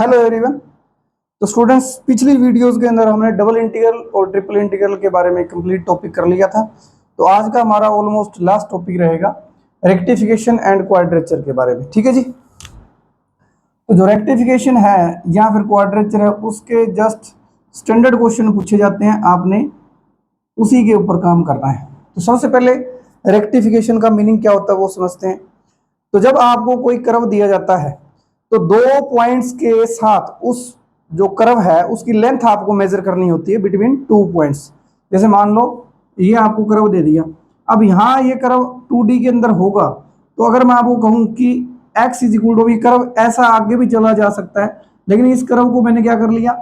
Hello everyone. तो students, पिछली videos के अंदर हमने डबल इंटीग्रल और ट्रिपल इंटीग्रल के बारे में कंप्लीट टॉपिक कर लिया था। तो आज का हमारा ऑलमोस्ट लास्ट टॉपिक रहेगा रेक्टिफिकेशन एंड क्वाड्रेचर के बारे में। ठीक है जी। तो जो रेक्टिफिकेशन है या फिर क्वाड्रेचर है, उसके जस्ट स्टैंडर्ड क्वेश्चन पूछे जाते हैं, आपने उसी के ऊपर काम करना है। तो सबसे पहले रेक्टिफिकेशन का मीनिंग क्या होता है वो समझते हैं। तो जब आपको कोई कर्व दिया जाता है तो दो पॉइंट्स के साथ उस जो कर्व है उसकी लेंथ आपको मेजर करनी होती है बिटवीन टू पॉइंट्स। जैसे मान लो ये आपको कर्व दे दिया, अब यहाँ ये कर्व 2D के अंदर होगा, तो अगर मैं आपको कहूँ कि x इज इक्वल टू, ये कर्व ऐसा आगे भी चला जा सकता है, लेकिन इस कर्व को मैंने क्या कर लिया,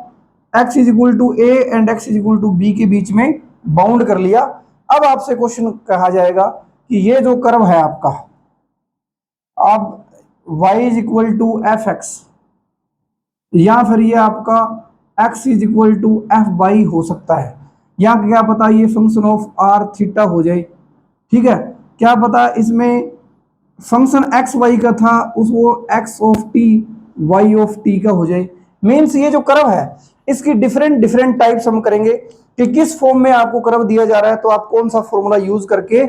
x is equal to a and x is equal to b के बीच में बाउंड कर लिया। अब आपसे क्वेश्चन कहा जाएगा कि ये जो कर्व है आपका, अब y is equal to F X या फिर ये आपका x is equal to F Y हो सकता है, या क्या पता ये फंक्शन ऑफ आर थीटा हो जाए। ठीक है, क्या पता इसमें फंक्शन एक्स वाई का था उसको X of T Y of T का हो जाए। मीन्स ये जो कर्व है इसकी डिफरेंट डिफरेंट टाइप्स हम करेंगे कि किस फॉर्म में आपको कर्व दिया जा रहा है, तो आप कौन सा फॉर्मूला यूज करके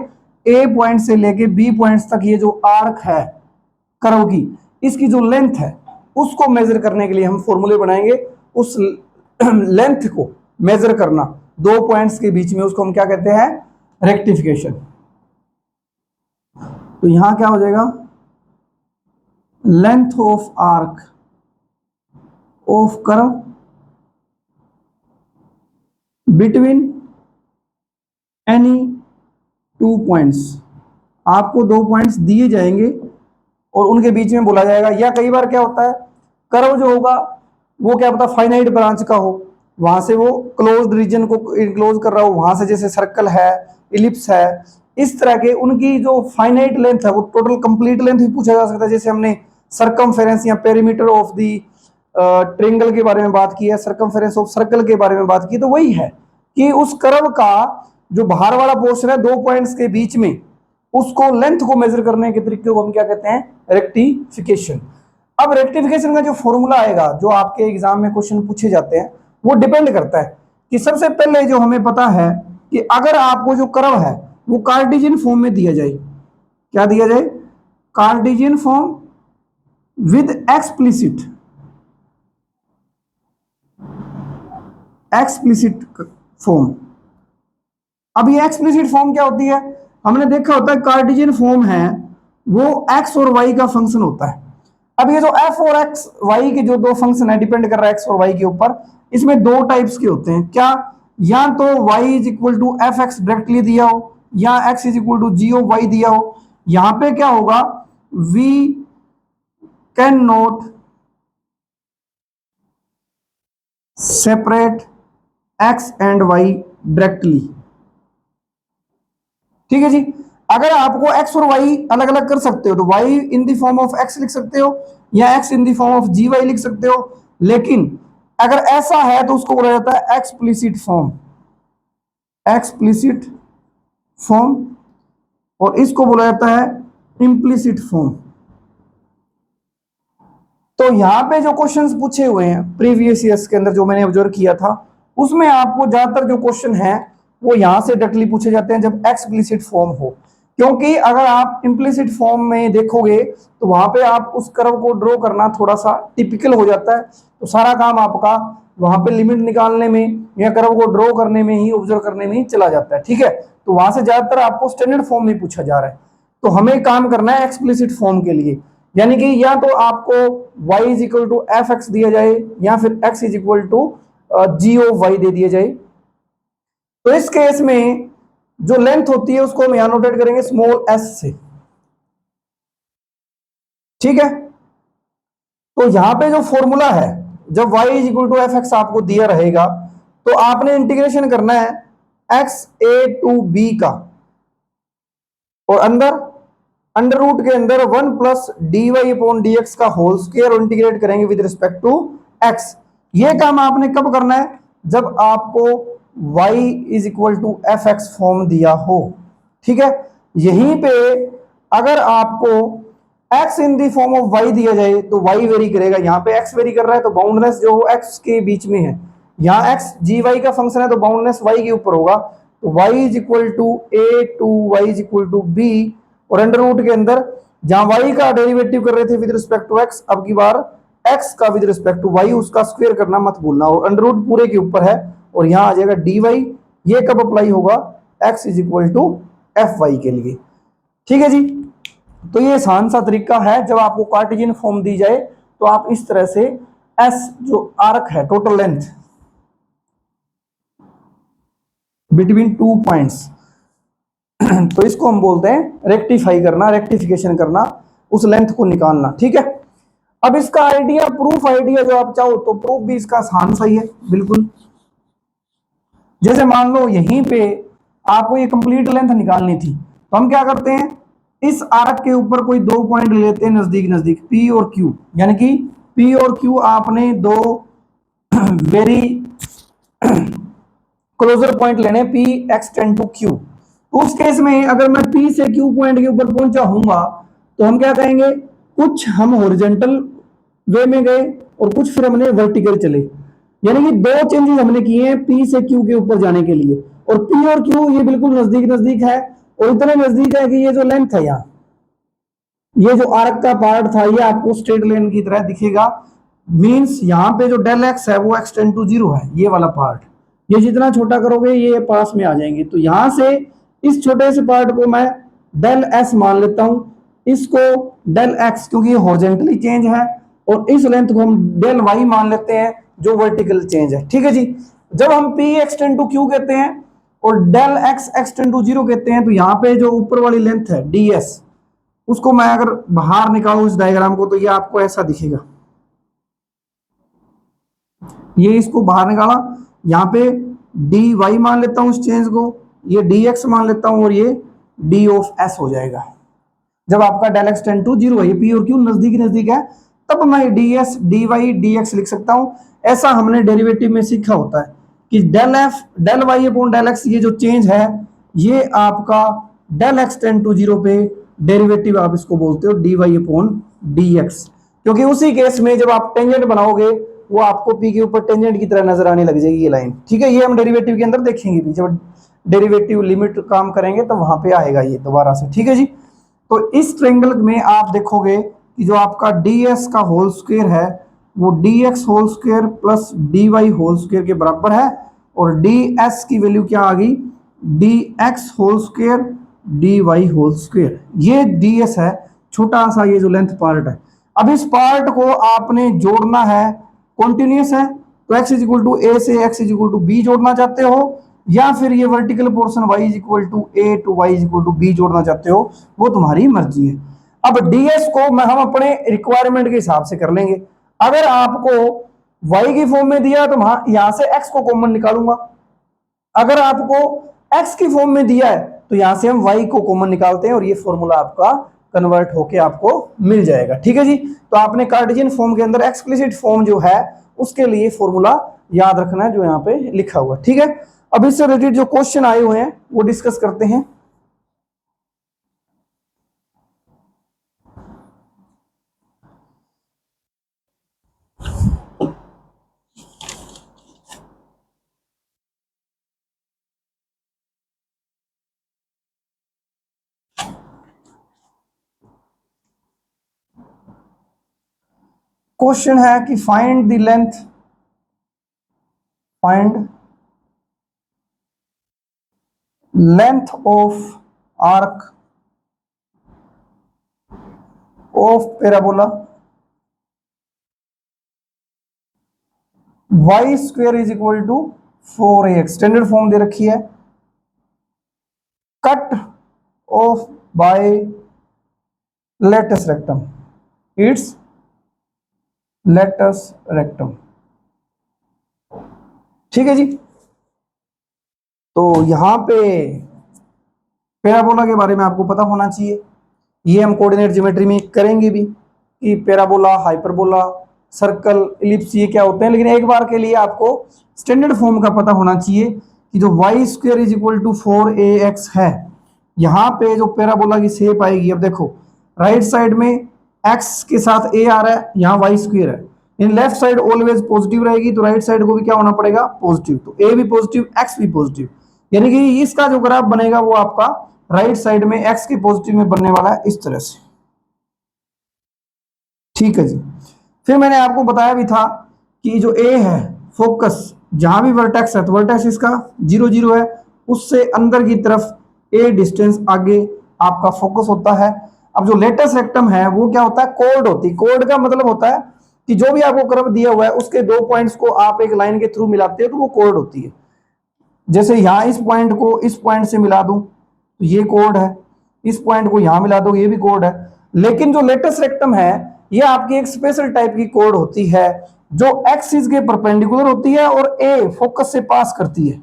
ए पॉइंट से लेके बी पॉइंट्स तक ये जो आर्क है कर्व की, इसकी जो लेंथ है उसको मेजर करने के लिए हम फॉर्मूले बनाएंगे। उस लेंथ को मेजर करना दो पॉइंट्स के बीच में, उसको हम क्या कहते हैं, रेक्टिफिकेशन। तो यहां क्या हो जाएगा, length of arc of curve between any two points. आपको दो पॉइंट्स दिए जाएंगे और उनके बीच में बोला जाएगा, या कई बार क्या होता है कर्व जो होगा वो क्या पता फाइनाइट ब्रांच का हो, वहां से वो क्लोज्ड रीजन को इनक्लोज कर रहा हो, वहां से जैसे सर्कल है, इलिप्स है, इस तरह के उनकी जो फाइनाइट लेंथ है वो टोटल कंप्लीट लेंथ भी पूछा जा सकता है। जैसे हमने सर्कमफेरेंस या पेरीमीटर ऑफ दी ट्रेंगल के बारे में बात की है, सर्कमफेरेंस ऑफ सर्कल के बारे में बात की, तो वही है कि उस कर्व का जो बाहर वाला पोर्शन है दो पॉइंट्स के बीच में, उसको लेंथ को मेजर करने के तरीके को हम क्या कहते हैं, रेक्टिफिकेशन। अब रेक्टिफिकेशन का जो फॉर्मूला आएगा, जो आपके एग्जाम में क्वेश्चन पूछे जाते हैं, वो डिपेंड करता है कि सबसे पहले जो हमें पता है कि अगर आपको जो कर्व है वो कार्टेशियन फॉर्म में दिया जाए, क्या दिया जाए, Cartesian form with explicit form. अब ये एक्सप्लिसिट फॉर्म क्या होती है, हमने देखा होता है कार्टेशियन फॉर्म है वो x और y का फंक्शन होता है। अब ये जो f और x y के जो दो फंक्शन है, डिपेंड कर रहा है x और y के ऊपर, इसमें दो टाइप्स के होते हैं। क्या, या तो y is equal to F x directly दिया हो, या x is equal to g of y दिया हो। यहां पे क्या होगा, we can not separate x and y directly. ठीक है जी, अगर आपको x और y अलग अलग कर सकते हो तो y in the form of x लिख सकते हो, या x in the form of gy लिख सकते हो, लेकिन अगर ऐसा है तो उसको बोला जाता है एक्सप्लिसिट फॉर्म, एक्सप्लिसिट फॉर्म, और इसको बोला जाता है इम्प्लिसिट फॉर्म। तो यहां पे जो क्वेश्चंस पूछे हुए हैं प्रीवियस ईयर्स के अंदर जो मैंने ऑब्जर्व किया था, उसमें आपको ज्यादातर जो क्वेश्चन है वो यहां से डायरेक्टली पूछे जाते हैं जब एक्सप्लिसिट फॉर्म हो। क्योंकि अगर आप इम्प्लिसिट फॉर्म में देखोगे तो वहां पे आप उस कर्व को ड्रॉ करना थोड़ा सा टिपिकल हो जाता है, तो सारा काम आपका वहां पे लिमिट निकालने में या कर्व को ड्रॉ करने में ही, ऑब्जर्व करने में ही चला जाता है। ठीक है, तो वहां से ज्यादातर आपको स्टैंडर्ड फॉर्म में पूछा जा रहा है, तो हमें काम करना है एक्सप्लिसिट फॉर्म के लिए, यानी कि या तो आपको y is equal to F x दिया जाए या फिर x is equal to g of y दे दिया जाए। तो इस केस में जो लेंथ होती है उसको हम यहां नोटेट करेंगे स्मॉल s से। ठीक है, तो यहां पे जो फॉर्मूला है, जब y is equal to F x आपको दिया रहेगा तो आपने इंटीग्रेशन करना है एक्स ए टू बी का, और अंदर अंडर रूट के अंदर 1 plus d Y upon D x का होल स्क्वायर, और इंटीग्रेट करेंगे विद रिस्पेक्ट टू एक्स। ये काम आपने कब करना है, जब आपको y is equal to F x form दिया हो। ठीक है, यहीं पे अगर आपको x in the form of y दिया जाए तो वाई वेरी करेगा, यहाँ पे एक्स वेरी कर रहा है तो बाउंडनेस जो एक्स के बीच में है, यहाँ एक्स जी वाई का फंक्शन है तो बाउंडनेस वाई के ऊपर होगा, तो y is equal to a to y is equal to b, और अंडर रूट के अंदर जहां वाई का डेरिवेटिव कर रहे थे विद रिस्पेक्ट टू एक्स, अब की बार एक्स का विद रिस्पेक्ट टू वाई उसका स्क्वायर करना मत भूलना, और अंडर रूट पूरे के ऊपर है, और यहां आ जाएगा डी वाई, ये कब अप्लाई होगा, x is equal to F y के लिए। ठीक है जी, तो ये आसान सा तरीका है, जब आपको कार्टेशियन फॉर्म दी जाए तो आप इस तरह से एस जो आर्क है total length between two points तो इसको हम बोलते हैं रेक्टिफाई करना, रेक्टिफिकेशन करना, उस लेंथ को निकालना। ठीक है, अब इसका आइडिया, प्रूफ आइडिया जो आप चाहो तो प्रूफ भी इसका आसान सा ही है बिल्कुल। जैसे मान लो यहीं पे आपको ये कंप्लीट लेंथ निकालनी थी, तो हम क्या करते हैं, इस आर्क के ऊपर कोई दो पॉइंट लेते हैं नजदीक नजदीक, P और Q, यानी कि P और Q आपने दो वेरी क्लोजर पॉइंट लेने, P एक्सटेंड टू Q। उस केस में अगर मैं P से Q पॉइंट के ऊपर पहुंचा हूंगा तो हम क्या कहेंगे, कुछ हम हॉरिजॉन्टल वे में गए और कुछ फिर हमने वर्टिकल चले, यानी कि दो चेंजेस हमने किए हैं P से Q के ऊपर जाने के लिए, और P और Q ये बिल्कुल नजदीक नजदीक है, और इतने नजदीक है कि ये जो लेंथ है यहाँ, ये जो आर्क का पार्ट था ये आपको स्ट्रेट लाइन की तरह दिखेगा, मींस यहाँ पे जो डेल एक्स है वो एक्सटेंड टू जीरो है, ये वाला पार्ट, ये जितना छोटा करोगे ये पास में आ जाएंगे, तो यहां से इस छोटे से पार्ट को मैं डेल एस मान लेता हूं, इसको डेल एक्स क्योंकि ये हॉरिजॉन्टली चेंज है, और इस लेंथ को हम डेल वाई मान लेते हैं जो वर्टिकल चेंज है। ठीक है जी, जब हम P एक्सटेंड टू Q कहते हैं और del x extend to zero कहते हैं, तो यहाँ पे जो ऊपर वाली लेंथ है ds, उसको मैं अगर बाहर निकालूं इस डायग्राम को तो ये आपको ऐसा दिखेगा, ये इसको बाहर निकाला, यहाँ पे डी वाई मान लेता हूं इस चेंज को, ये डी एक्स मान लेता हूं, और ये डी ऑफ एस हो जाएगा। जब आपका del x tend to zero है, ये पी और क्यू नजदीक नजदीक है, तब मैं d s d y d x लिख सकता हूं। ऐसा हमने डेरिवेटिव में सीखा होता है कि del f del y upon del x, ये जो चेंज है ये आपका del x tend to zero पे डेरिवेटिव आप इसको बोलते हो d Y upon D x, क्योंकि उसी केस में जब आप टेंजेंट बनाओगे वो आपको पी के ऊपर टेंजेंट की तरह नजर आने लग जाएगी ये लाइन। ठीक है, ये हम डेरिवेटिव के अंदर देखेंगे भी, जब डेरिवेटिव लिमिट काम करेंगे तो वहां पे आएगा ये दोबारा से। ठीक है जी, तो इस ट्रायंगल में आप देखोगे कि जो आपका डी एस का होल स्क्वायर है वो d x whole square plus d y whole square के बराबर है, और डी एस की वैल्यू क्या आ गई, d x whole square d y whole square, ये डी एस है, छोटा सा ये जो लेंथ पार्ट है। अब इस पार्ट को आपने जोड़ना है, कॉन्टिन्यूस है, तो x is equal to a से x is equal to b जोड़ना चाहते हो, या फिर ये vertical portion y is equal to a to y is equal to b जोड़ना चाहते हो, वो तुम्हारी मर्जी है। अब ds को हम अपने रिक्वायरमेंट के हिसाब से कर लेंगे। अगर आपको y की फॉर्म में दिया तो यहां से x को कॉमन निकालूंगा, अगर आपको x की फॉर्म में दिया है तो यहां से हम y को कॉमन निकालते हैं, और ये फॉर्मूला आपका कन्वर्ट होके आपको मिल जाएगा। ठीक है जी, तो आपने कार्टेशियन फॉर्म के अंदर एक्सप्लिसिट फॉर्म जो है उसके लिए फॉर्मूला याद रखना है जो यहाँ पे लिखा हुआ। ठीक है, अब इससे रिलेटेड जो क्वेश्चन आए हुए हैं वो डिस्कस करते हैं। क्वेश्चन है कि find the length, find length of arc of parabola y square is equal to 4ax, standard form दे रखी है, cut off by latus rectum, it's latus rectum. ठीक है जी, तो यहां पे पैराबोला के बारे में आपको पता होना चाहिए, ये हम कोऑर्डिनेट ज्योमेट्री में करेंगे भी कि पैराबोला, हाइपरबोला, सर्कल, इलिप्स ये क्या होते हैं, लेकिन एक बार के लिए आपको स्टैंडर्ड फॉर्म का पता होना चाहिए कि जो y square is equal to 4ax है, यहाँ पे जो पैराबोला की शेप आएगी, अब देखो राइट साइड में एक्स के साथ ए आ रहा है, यहाँ वाई स्क्वायर है, in left side always positive रहेगी, तो राइट साइड को भी क्या होना पड़ेगा, पॉजिटिव। तो ए भी पॉजिटिव, एक्स भी पॉजिटिव, यानी कि इसका जो ग्राफ बनेगा वो आपका राइट साइड में एक्स के पॉजिटिव में बनने वाला है, इस तरह से। ठीक है जी। फिर मैंने आपको बताया भी था कि जो ए है फोकस, जहां भी वर्टेक्स है तो वर्टेक्स इसका 0 0 है, उससे अंदर की तरफ ए डिस्टेंस आगे आपका फोकस होता है। अब जो लेटेस्ट रेक्टम है वो क्या होता है, कोर्ड होती है। कोर्ड का मतलब होता है कि जो भी आपको कर्व दिया हुआ है उसके दो पॉइंट्स को आप एक लाइन के थ्रू मिलाते हो तो वो कोर्ड होती है। जैसे यहां इस पॉइंट को इस पॉइंट से मिला दूं तो ये कोर्ड है, इस पॉइंट को यहां मिला दो ये भी कोर्ड है। लेकिन जो लेटेस्ट रेक्टम है ये आपकी एक स्पेशल टाइप की कोर्ड होती है जो एक्सिस के परपेंडिकुलर होती है और ए फोकस से पास करती है।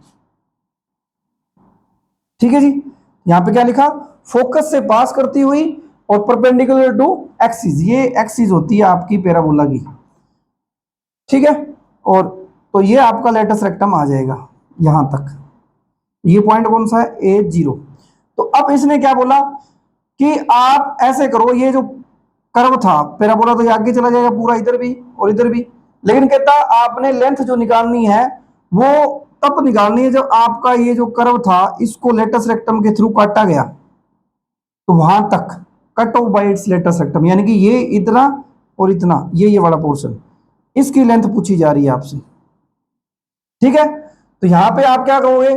ठीक है जी, यहां पे क्या लिखा, फोकस से पास करती हुई और परपेंडिकुलर टू एक्सिस, ये एक्सिस होती है आपकी पैराबोला की। ठीक है, और तो ये आपका लेटेस्ट रेक्टम आ जाएगा यहां तक। ये पॉइंट कौन सा है, A0। तो अब इसने क्या बोला कि आप ऐसे करो, ये जो कर्व था पैराबोला तो ये आगे चला जाएगा पूरा, इधर भी और इधर भी, लेकिन कहता आपने लेंथ जो निकालनी है वो तब निकालनी है जब आपका ये जो कर्व था इसको लेटेस्ट रेक्टम के थ्रू काटा गया, तो वहां तक cut off bye it's latus rectum, यानी कि ये इतना और इतना, ये वाला पोर्शन, इसकी लेंथ पूछी जा रही है आपसे। ठीक है, तो यहां पे आप क्या कहोगे,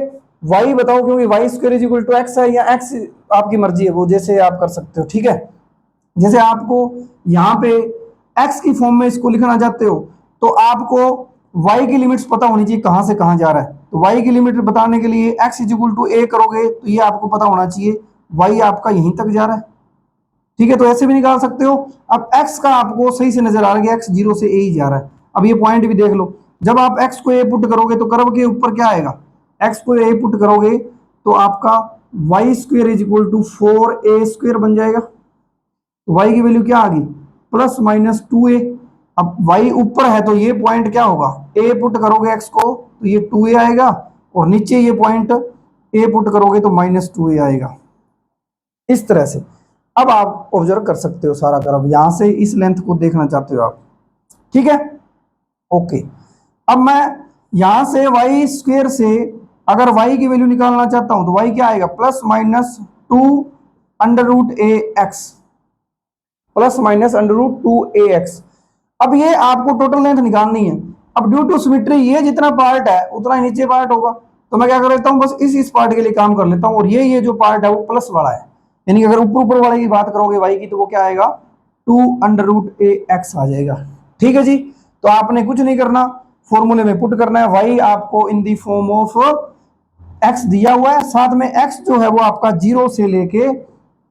y बताओ, क्योंकि y square is equal to x है, या x आपकी मर्जी है, वो जैसे आप कर सकते हो। ठीक है, जैसे आपको यहाँ पे x की फॉर्म में इसको लिखना चाहते हो तो आपको y की लिमिट्स पता होनी चाहिए कहां से कहां जा रहा है। तो y की लिमिट बताने के लिए x is equal to a करोगे तो ये आपको पता होना चाहिए y आपका यहीं तक जा रहा है। ठीक है, तो ऐसे भी निकाल सकते हो। अब x का आपको सही से नजर आ रहा है, x 0 से a ही जा रहा है। अब ये पॉइंट भी देख लो, जब आप x को a पुट करोगे तो कर्व के ऊपर क्या आएगा, x को a पुट करोगे तो आपका y square is equal to 4a square बन जाएगा। y की वैल्यू क्या आ गई, प्लस माइनस 2a। अब y ऊपर है तो ये पॉइंट क्या होगा, a पुट करोगे x को तो ये 2a आएगा, और नीचे ये पॉइंट a पुट करोगे तो माइनस 2a आएगा, इस तरह से। अब आप ऑब्जर्व कर सकते हो सारा कर्व, यहां से इस लेंथ को देखना चाहते हो आप। ठीक है, ओके। अब मैं यहां से वाई स्क्वेयर से अगर y की वैल्यू निकालना चाहता हूं तो y क्या आएगा, plus minus 2 under root A X, plus minus under root 2ax। अब ये आपको टोटल लेंथ निकालनी है। अब ड्यू टू सिमेट्री ये जितना पार्ट है उतना ही नीचे पार्ट होगा, तो मैं क्या कर लेता हूं, बस इस पार्ट के लिए काम कर लेता हूं, और ये जो पार्ट है वो प्लस वाला है, यानी कि अगर ऊपर ऊपर वाले की बात करोगे y की तो वो क्या आएगा, 2 अंडर रूट ए एक्स आ जाएगा। ठीक है जी, तो आपने कुछ नहीं करना, फॉर्मूले में पुट करना है, y आपको इन दी फॉर्म ऑफ x दिया हुआ है, साथ में x जो है वो आपका 0 से लेके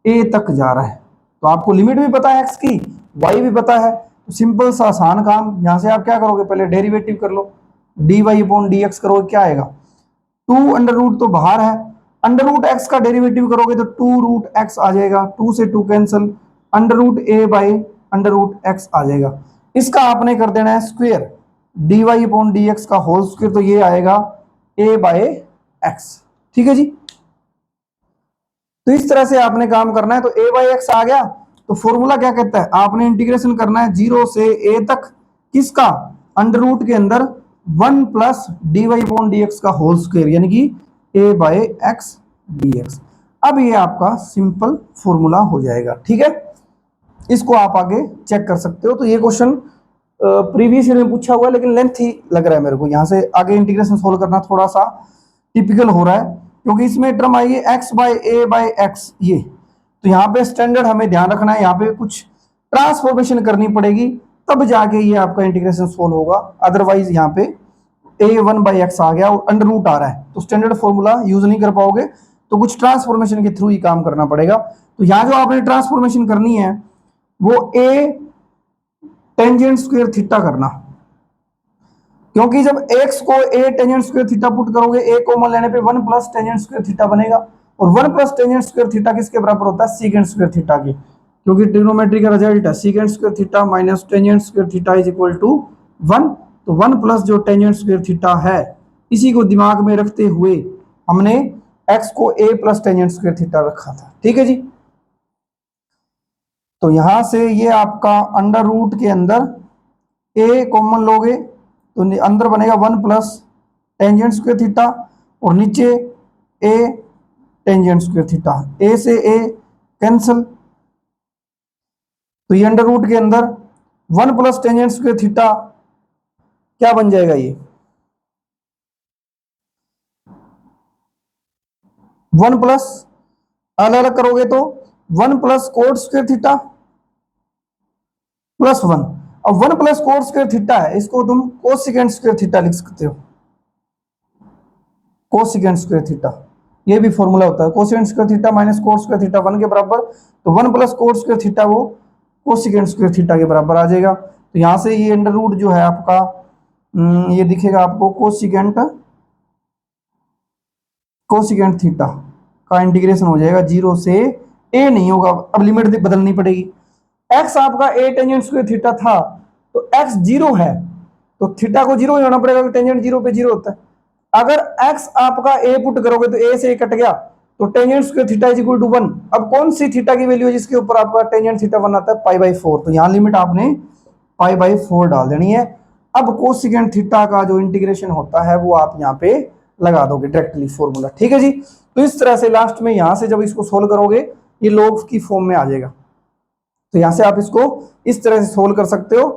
a तक जा रहा है, तो आपको लिमिट भी पता है x की, y भी पता है, तो सिंपल सा आसान काम, यहां से आप क्या करोगे, पहले डेरिवेटिव कर लो, dy अपॉन dx करोगे क्या आएगा, 2 अंडर रूट तो बाहर है, अंडर रूट एक्स का डेरिवेटिव करोगे तो 2 रूट एक्स आ जाएगा, 2 से 2 cancel, under root A by under root X आ जाएगा। इसका आपने कर देना है स्क्वेयर, dy अपॉन dx का होल स्क्वेयर, तो ये आएगा a बाय एक्स। ठीक है जी, तो इस तरह से आपने काम करना है। तो a बाई एक्स आ गया, तो फॉर्मूला क्या कहता है, आपने इंटीग्रेशन करना है 0 से a तक, किसका, अंडर रूट के अंदर 1 plus d Y upon D x का होल स्क्वायर, यानी कि a by x d x. अब ये आपका सिंपल फॉर्मूला हो जाएगा। ठीक है, इसको आप आगे चेक कर सकते हो। तो ये क्वेश्चन प्रीवियस ईयर में पूछा हुआ है, लेकिन लेंथ ही लग रहा है मेरे को, यहाँ से आगे इंटीग्रेशन सोल्व करना थोड़ा सा टिपिकल हो रहा है, क्योंकि इसमें टर्म आई है x by A by x, ये तो यहाँ पे स्टैंडर्ड हमें ध्यान रखना है, यहाँ पे कुछ ट्रांसफॉर्मेशन करनी पड़ेगी तब जाके ये आपका इंटीग्रेशन सोल्व होगा, अदरवाइज यहाँ पे a1 बाई एक्स आ गया और अंडर रूट आ रहा है तो स्टैंडर्ड फॉर्मूला यूज नहीं कर पाओगे, तो कुछ ट्रांसफॉर्मेशन के थ्रू ही काम करना पड़ेगा। तो यहाँ जो आपने ट्रांसफॉर्मेशन करनी है वो a टेंजेंट स्क्वायर थीटा करना, क्योंकि जब x को a tangent square theta put करोगे a कॉमन लेने पे 1 प्लस टेंजेंट स्क्वायर थीटा बनेगा, और 1 प्लस टेंजेंट स्क्वायर थीटा किसके बराबर होता है, सीकेंट स्क्वायर थीटा के, क्योंकि ट्रिग्नोमेट्री का रिजल्ट है secant square theta minus tangent square theta is equal to 1। तो 1 प्लस जो टेंजेंट स्क्वायर थीटा है इसी को दिमाग में रखते हुए हमने x को a plus tangent square theta रखा था। ठीक है जी, तो यहां से ये आपका अंडर रूट के अंदर ए कॉमन लोगे तो अंदर बनेगा 1 प्लस टेंजेंट स्क्वायर थीटा और नीचे ए टेंजेंट स्क्वायर थीटा, ए से ए कैंसिल, तो ये अंडर रूट के अंदर 1 प्लस टेंजेंट स्क्वायर थीटा क्या बन जाएगा, ये 1 प्लस, अलग अलग करोगे तो 1 plus coat square theta plus 1। अब 1 प्लस कोट स्क्वायर थीटा है, इसको तुम कोसिकेंट स्क्वायर थीटा लिख सकते हो, कोसिकेंट स्क्वायर थीटा, ये भी फॉर्मूला होता है, cosecant square theta minus cot square theta 1 के बराबर, तो 1 प्लस कोट स्क्वायर थीटा वो कोसिकेंट स्क्वायर थीटा के बराबर आ जाएगा। तो यहां से ये अंडर रूट जो है आपका ये दिखेगा आपको कोसिकेंट थीटा का इंटीग्रेशन हो जाएगा 0 से ए नहीं होगा, अब लिमिट बदलनी पड़ेगी। एक्स आपका ए टेंजेंट स्क्वायर थीटा था, तो एक्स 0 है तो थीटा को 0 होना पड़ेगा, टेंजेंट 0 पे 0 होता है। अगर एक्स आपका ए पुट करोगे तो ए से ए कट गया, तो tangent square theta is equal to 1। अब कौन सी थीटा की वैल्यू है जिसके ऊपर आपका टेंजेंट थीटा 1 आता है, पाई/4, तो यहां लिमिट आपने पाई/4 डाल देनी है। अब कोसिकेंट थीटा का जो इंटीग्रेशन होता है वो आप यहाँ पे लगा दोगे डायरेक्टली फॉर्मूला, ठीक है जी। तो इस तरह से लास्ट में यहां से जब इसको सोल्व करोगे ये लॉग की फॉर्म में आ जाएगा, तो यहां से आप इसको इस तरह से सोल्व कर सकते हो।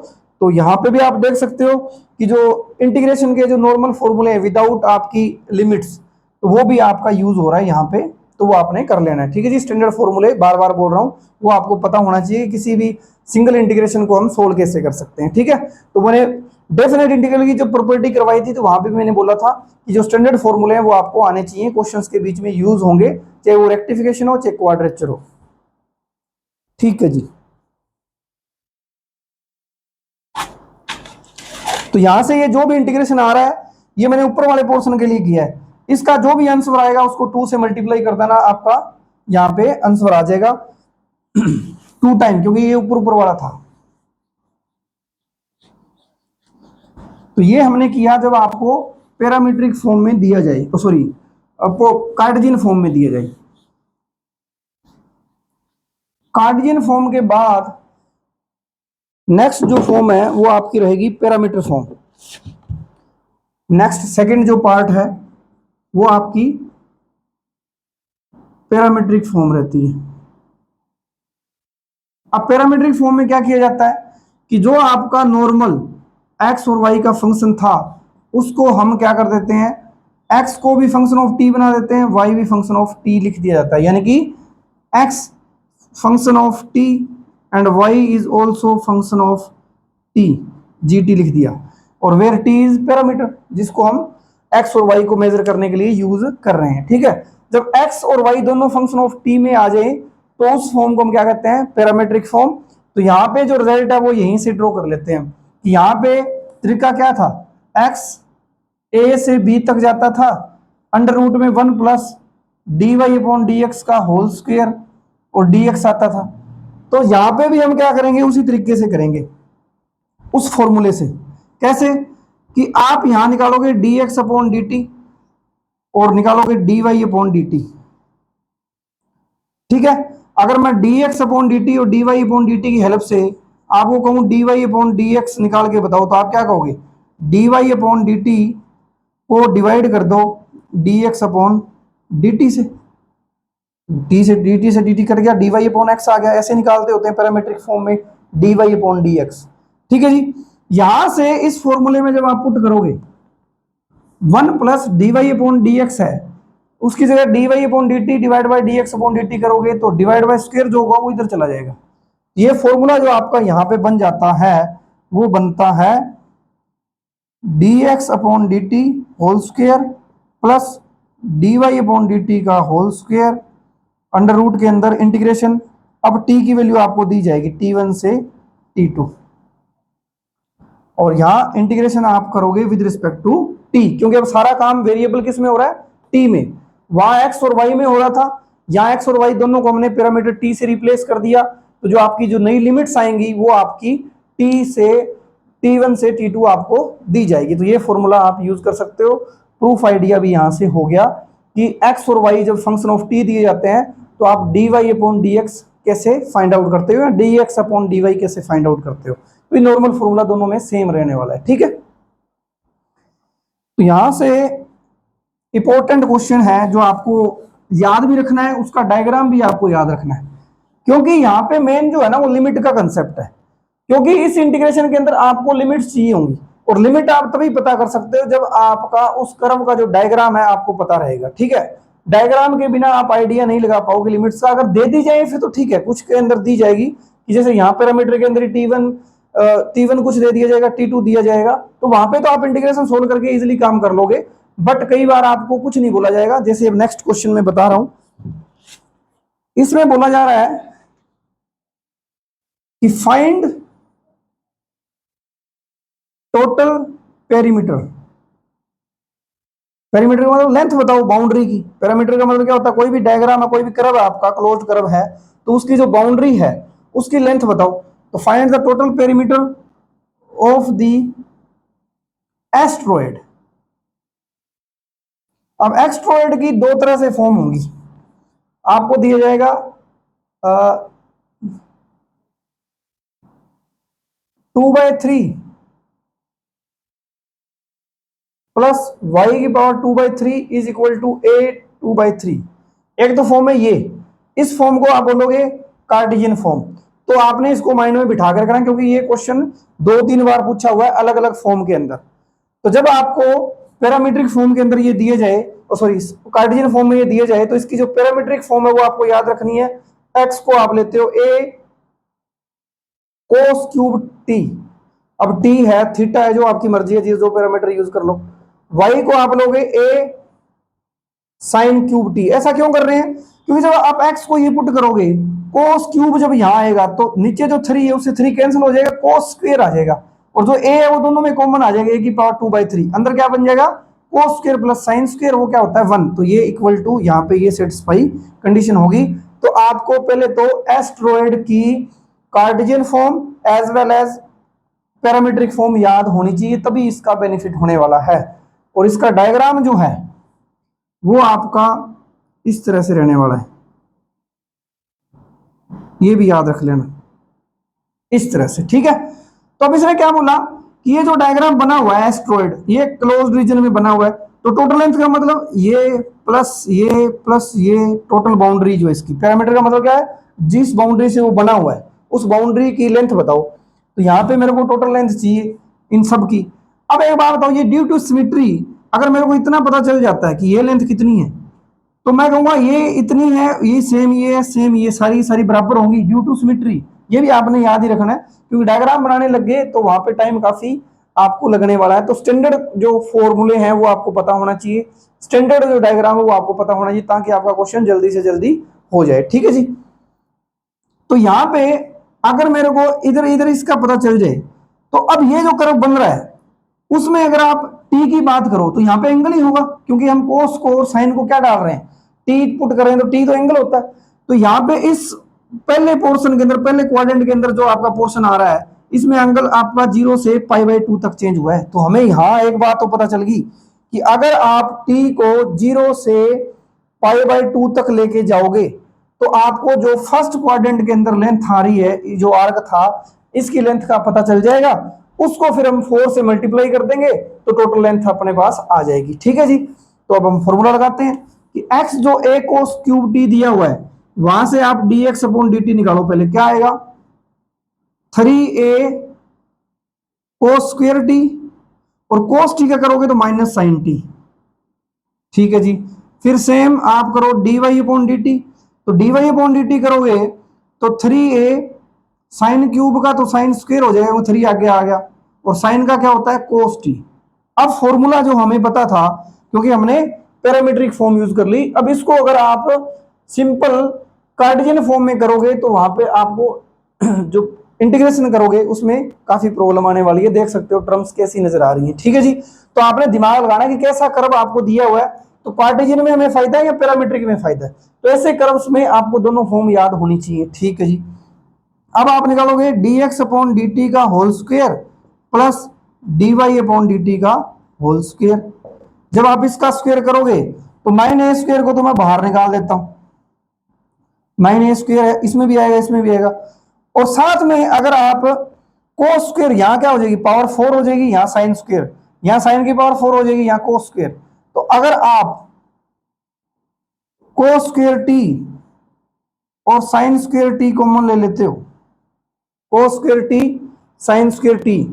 तो यहां पे भी आप देख सकते हो कि जो इंटीग्रेशन के जो नॉर्मल फॉर्मूले हैं विदाउट आपकी लिमिट्स, तो वो भी आपका यूज हो रहा है यहाँ पे, तो वो आपने कर लेना है, ठीक है जी। स्टैंडर्ड फॉर्मूले बार बार बोल रहा हूँ, वो आपको पता होना चाहिए, किसी भी सिंगल इंटीग्रेशन को हम सोल्व कैसे कर सकते हैं, ठीक है। तो मैंने डेफिनेट इंटीग्रल की जो प्रॉपर्टी करवाई थी, तो वहां पे मैंने बोला था कि जो स्टैंडर्ड फॉर्मूले हैं वो आपको आने चाहिए, क्वेश्चंस के बीच में यूज होंगे, चाहे वो रेक्टिफिकेशन हो चाहे क्वाड्रेचर हो, ठीक है जी। तो यहां से ये जो भी इंटीग्रेशन आ रहा है ये मैंने ऊपर वाले पोर्शन के लिए किया है, इसका जो भी आंसर आएगा उसको 2 से मल्टीप्लाई कर देना, आपका यहाँ पे आंसर आ जाएगा 2 टाइम, क्योंकि ये ऊपर ऊपर वाला था। तो ये हमने किया जब आपको पैरामीट्रिक फॉर्म में दिया जाए, सॉरी आपको कार्टेशियन फॉर्म में दिया जाए। कार्टेशियन फॉर्म के बाद नेक्स्ट जो फॉर्म है वो आपकी रहेगी पैरामीटर फॉर्म। नेक्स्ट सेकंड जो पार्ट है वो आपकी पैरामीट्रिक फॉर्म रहती है। अब पैरामीट्रिक फॉर्म में क्या किया जाता है कि जो आपका नॉर्मल एक्स और वाई का फंक्शन था उसको हम क्या कर देते हैं, एक्स को भी फंक्शन ऑफ टी बना देते हैं, वाई भी फंक्शन ऑफ टी लिख दिया जाता है, यानी कि x function of t and y is also function of t, g t लिख दिया। और वेयर टी इज पैरामीटर, जिसको हम एक्स और वाई को मेजर करने के लिए यूज कर रहे हैं, ठीक है। जब एक्स और वाई दोनों फंक्शन ऑफ टी में आ जाए तो उस फॉर्म को हम क्या कहते हैं, पैरामीट्रिक फॉर्म। तो यहाँ पे जो रिजल्ट है वो यहीं से ड्रॉ कर लेते हैं कि यहाँ पे तरीका क्या था, एक्स ए से बी तक जाता था, अंडर रूट में 1 plus d Y upon D x का होल स्क्वायर और डी एक्स आता था। तो यहाँ पे भी हम क्या करेंगे, उसी तरीके से करेंगे, उस फॉर्मूले से। कैसे कि आप यहां निकालोगे D x upon D T और निकालोगे D Y upon D T, ठीक है। अगर मैं D x upon D T और D Y upon D T की हेल्प से आपको कहूं D Y upon D X निकाल के बताओ, तो आप क्या कहोगे, D Y upon D T को डिवाइड कर दो D x upon D T से, डी से डी टी कट गया, डी वाई अपॉन एक्स आ गया। ऐसे निकालते होते हैं पैरामीट्रिक फॉर्म में d Y upon D x, ठीक है जी। यहां से इस फॉर्मूले में जब आप पुट करोगे 1 plus d Y upon D x है, उसकी जगह d Y upon D t divide by d x upon D t करोगे तो डिवाइड बाई स्क्वायर जो होगा वो इधर चला जाएगा। ये फॉर्मूला जो आपका यहां पे बन जाता है वो बनता है d x upon D t whole square plus d Y upon D t का होल स्क्वायर अंडर रूट के अंदर इंटीग्रेशन। अब टी की वैल्यू आपको दी जाएगी t1 से t2 और यहां इंटीग्रेशन आप करोगे विद रिस्पेक्ट टू t, क्योंकि अब सारा काम वेरिएबल किस में हो रहा है, t में। वहां x और y में हो रहा था, यहाँ x और y दोनों को हमने पैरामीटर t से रिप्लेस कर दिया, तो जो आपकी जो नई लिमिट्स आएंगी वो आपकी t1 से t2 आपको दी जाएगी। तो ये फॉर्मूला आप यूज कर सकते हो। प्रूफ आइडिया भी यहां से हो गया कि x और y जब फंक्शन ऑफ t दिए जाते हैं तो आप dy अपॉन dx कैसे फाइंड आउट करते हो या dx अपॉन dy कैसे फाइंड आउट करते हो। तो ये नॉर्मल फॉर्मूला दोनों में सेम रहने वाला है, ठीक है। तो यहां से इंपॉर्टेंट क्वेश्चन है जो आपको याद भी रखना है, उसका डायग्राम भी आपको याद रखना है, क्योंकि यहाँ पे मेन जो है ना वो लिमिट का कंसेप्ट है। क्योंकि इस इंटीग्रेशन के अंदर आपको लिमिट्स चाहिए होंगी, और लिमिट आप तभी पता कर सकते हो जब आपका उस कर्व का जो डायग्राम है आपको पता रहेगा, ठीक है। डायग्राम के बिना आप आइडिया नहीं लगा पाओगे लिमिट्स का। अगर दे दी जाए फिर तो ठीक है, कुछ के अंदर दी जाएगी कि जैसे यहाँ पैरामीटर के अंदर T1 कुछ दे दिया जाएगा, T2 दिया जाएगा, तो वहां पे तो आप इंटीग्रेशन सोल्व करके इजिली काम कर लोगे। बट कई बार आपको कुछ नहीं बोला जाएगा, जैसे अब नेक्स्ट क्वेश्चन में बता रहा हूं, इसमें बोला जा रहा है कि फाइंड टोटल पेरीमीटर। पेरीमीटर का मतलब लेंथ बताओ बाउंड्री की। पैरामीटर का मतलब क्या होता है, कोई भी डायग्राम है, कोई भी कर्व है आपका, क्लोज्ड कर्व है, तो उसकी जो बाउंड्री है उसकी लेंथ बताओ। तो find the total perimeter of the asteroid. अब एस्ट्रॉयड की दो तरह से फॉर्म होंगी, आपको दिया जाएगा 2/3 प्लस वाई की power 2/3 is equal to a 2/3। एक तो फॉर्म है ये, इस फॉर्म को आप बोलोगे कार्टेशियन फॉर्म। तो आपने इसको माइंड में बिठा कर रखना, क्योंकि ये क्वेश्चन 2-3 बार पूछा हुआ है अलग अलग फॉर्म के अंदर। तो जब आपको पैरामीट्रिक फॉर्म के अंदर ये दिए जाए, सॉरी कार्टेशियन फॉर्म में ये दिए जाए, तो इसकी जो पैरामीट्रिक फॉर्म है वो आपको याद रखनी है। x को आप लेते हो a cos क्यूब t, अब t है, थीटा है, जो आपकी मर्जी है, जो पैरामीटर यूज कर लो। y को आप लोगे a साइन क्यूब t। ऐसा क्यों कर रहे हैं, क्योंकि जब आप x को ये पुट करोगे, cos क्यूब जब यहां आएगा तो नीचे जो 3 है उससे 3 कैंसिल हो जाएगा, cos स्क्वायर आ जाएगा, और जो a है वो दोनों में कॉमन आ जाएगा, a की पावर 2/3। अंदर क्या बन जाएगा, cos square plus sine square, वो क्या होता है 1। तो ये इक्वल टू, यहाँ पे ये सेटिस्फाई कंडीशन होगी। तो आपको पहले तो एस्ट्रॉयड की Cartesian form as well as parametric form याद होनी चाहिए, तभी इसका बेनिफिट होने वाला है। और इसका डायग्राम जो है वो आपका इस तरह से रहने वाला है, ये भी याद रख लेना इस तरह से, ठीक है। तो अब इसने क्या बोला कि ये जो डायग्राम बना हुआ है एस्ट्रॉयड, ये क्लोज्ड रीजन में बना हुआ है, तो टोटल लेंथ का मतलब ये प्लस ये टोटल बाउंड्री जो इसकी, पैरामीटर का मतलब क्या है, जिस बाउंड्री से वो बना हुआ है उस बाउंड्री की लेंथ बताओ। तो यहाँ पे मेरे को टोटल लेंथ चाहिए इन सब की। अब एक बात बताओ, ये ड्यू टू सिमेट्री अगर मेरे को इतना पता चल जाता है कि ये लेंथ कितनी है, तो मैं कहूंगा ये इतनी है, ये सेम, ये सेम, ये सारी बराबर होंगी ड्यू टू सिमेट्री। ये भी आपने याद ही रखना है, क्योंकि डायग्राम बनाने लग गए तो वहां पे टाइम काफी आपको लगने वाला है। तो स्टैंडर्ड जो फॉर्मूले हैं वो आपको पता होना चाहिए, स्टैंडर्ड जो डायग्राम है वो आपको पता होना चाहिए, ताकि आपका क्वेश्चन जल्दी से जल्दी हो जाए, ठीक है जी। तो यहाँ पे अगर मेरे को इधर इधर इसका पता चल जाए, तो अब ये जो कर्व बन रहा है उसमें अगर आप टी की बात करो तो यहाँ पे एंगल ही होगा, क्योंकि हम कोस को और साइन को क्या डाल रहे हैं, टी पुट कर रहे हैं, तो टी तो एंगल होता है। तो यहाँ पे इस पहले पोर्शन के अंदर, पहले क्वाड्रेंट के अंदर जो आपका पोर्शन आ रहा है, इसमें एंगल आपका 0 से π/2 तक चेंज हुआ है। तो हमें यहाँ एक बात तो पता चल गई कि अगर आप टी को 0 से π/2 तक लेके जाओगे, तो आपको जो फर्स्ट क्वाड्रेंट के अंदर लेंथ आ रही है, जो आर्क था, इसकी लेंथ का पता चल जाएगा। उसको फिर हम 4 से मल्टीप्लाई कर देंगे तो टोटल लेंथ अपने पास आ जाएगी, ठीक है जी। तो अब हम फॉर्मूला लगाते हैं कि x जो a cos क्यूब t दिया हुआ है, वहां से आप dx अपॉन dt निकालो। पहले क्या आएगा, 3a cos स्क्वायर t, और cos t का करोगे तो माइनस साइन t, ठीक है जी। फिर सेम आप करो dy अपॉन dt, तो dy अपॉन dt करोगे तो 3a साइन क्यूब का तो साइन स्क्वायर हो जाएगा, वो 3 आगे आ गया, और साइन का क्या होता है cos t। अब फॉर्मूला जो हमें पता था, क्योंकि हमने पैरामीट्रिक फॉर्म यूज कर ली, अब इसको अगर आप सिंपल कार्टेशियन फॉर्म में करोगे तो वहां पे आपको जो इंटीग्रेशन करोगे उसमें काफी प्रॉब्लम आने वाली है। देख सकते हो टर्म्स कैसी नजर आ रही है, ठीक है जी। तो आपने दिमाग लगाना कि कैसा कर्व आपको दिया हुआ है, तो कार्टेशियन में हमें फायदा है या पैरामीट्रिक में फायदा है। तो ऐसे कर्व्स में आपको दोनों फॉर्म याद होनी चाहिए, ठीक है जी। अब आप निकालोगे dx अपॉन dt का whole square plus dy upon dt का होल स्क्वायर। जब आप इसका स्क्वायर करोगे तो माइनस स्क्वायर को तो मैं बाहर निकाल देता हूं, 9a² है, इसमें भी आएगा, इसमें भी आएगा। और साथ में अगर आप कोस स्क्वायर, यहां क्या हो जाएगी, पावर 4 हो जाएगी, यहां साइन स्क्वायर, यहां साइन की पावर 4 हो जाएगी, यहां कोस स्क्वायर। तो अगर आप कोस स्क्वायर टी और साइन स्क्वायर टी कॉमन ले लेते हो, cos square T sine square T,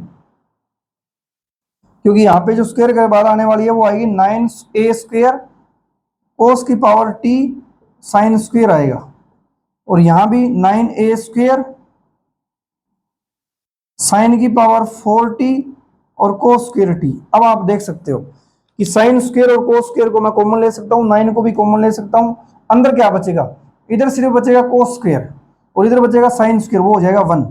क्योंकि यहां पे जो स्क्वायर के बाद आने वाली है वो आएगी 9a² कोस की पावर टी साइन स्क्वायर आएगा, और यहां भी 9a² साइन की पावर 4t और कोस स्क्वायर टी। अब आप देख सकते हो कि साइन स्क्वायर और कोस स्क्वायर को मैं कॉमन ले सकता हूं, 9 को भी कॉमन ले सकता हूं। अंदर क्या बचेगा, इधर सिर्फ बचेगा कोस स्क्वायर और इधर बचेगा साइन स्क्वायर, वो हो जाएगा 1।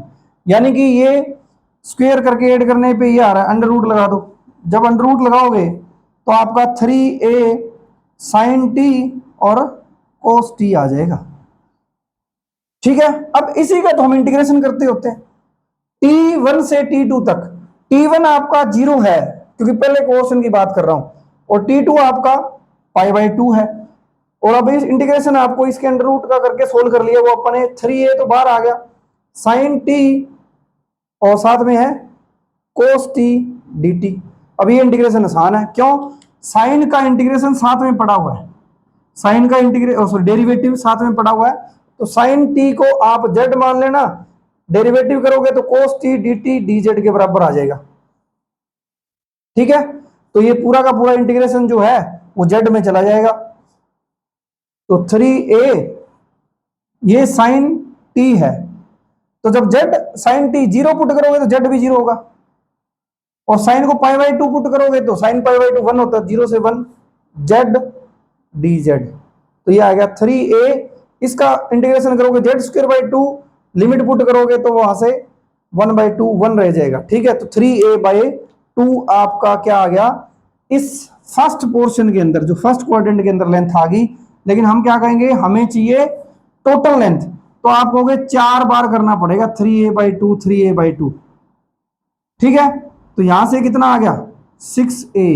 यानी कि ये स्क्वायर करके ऐड करने पे ये आ रहा है, अंडर रूट लगा दो। जब अंडर रूट लगाओगे तो आपका 3a साइन टी और कोस टी आ जाएगा। ठीक है, अब इसी का तो हम इंटीग्रेशन करते होते हैं T1 से T2 तक। T1 आपका 0 है क्योंकि पहले क्वेश्चन की बात कर रहा हूं, और T2 आपका π/2 है। और अब इस इंटीग्रेशन आपको इसके अंडर रूट का करके सोल्व कर लिया, वो अपने 3a तो बाहर आ गया, साइन टी और साथ में है कोस टी dt। अब ये इंटीग्रेशन आसान है, क्यों, साइन का इंटीग्रेशन साथ में पड़ा हुआ है, साइन का इंटीग्रेशन डेरिवेटिव साथ में पड़ा हुआ है। तो साइन टी को आप z मान लेना, डेरिवेटिव करोगे तो कोस टी dt dz के बराबर आ जाएगा। ठीक है, तो ये पूरा का पूरा इंटीग्रेशन जो है वो z में चला जाएगा। तो 3a ये साइन t है, तो जब z साइन t 0 पुट करोगे तो z भी 0 होगा, और साइन को π/2 पुट करोगे तो साइन π/2 1 होता है, 0 से 1 z dz। तो ये आ गया 3a, इसका इंटीग्रेशन करोगे z²/2, लिमिट पुट करोगे तो वहां से 1/2 1 रह जाएगा। ठीक है, तो 3a/2 आपका क्या आ गया, इस फर्स्ट पोर्शन के अंदर, जो फर्स्ट क्वाड्रेंट के अंदर लेंथ आ गई। लेकिन हम क्या कहेंगे, हमें चाहिए टोटल लेंथ, तो आप कहोगे 4 बार करना पड़ेगा 3a/2 3a/2। ठीक है, तो यहां से कितना आ गया 6a।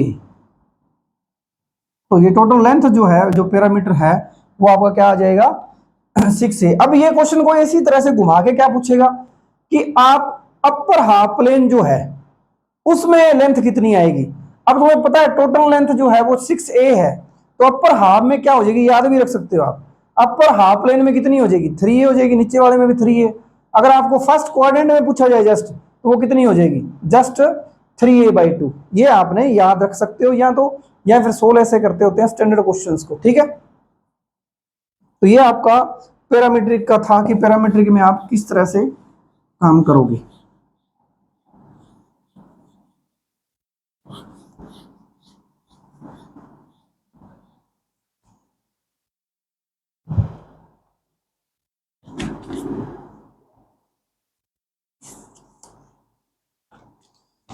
तो ये टोटल लेंथ जो है, जो पैरामीटर है, वो आपका क्या आ जाएगा 6a। अब ये क्वेश्चन को इसी तरह से घुमा के क्या पूछेगा कि आप अपर हाफ प्लेन जो है उसमें लेंथ कितनी आएगी। अब तुम्हें पता है टोटल लेंथ जो है वो 6a है, तो अपर हाफ में क्या हो जाएगी, याद भी रख सकते हो आप, अपर हाफ प्लेन में कितनी हो जाएगी 3a हो जाएगी, नीचे वाले में भी 3a। अगर आपको फर्स्ट क्वाड्रेंट में पूछा जाए जस्ट, तो वो कितनी हो जाएगी, जस्ट 3a/2। ये आपने याद रख सकते हो, या फिर सोल्व ऐसे करते होते हैं स्टैंडर्ड क्वेश्चंस को। ठीक है, तो ये आपका पैरामीट्रिक का था कि पैरामीट्रिक में आप किस तरह से काम करोगे।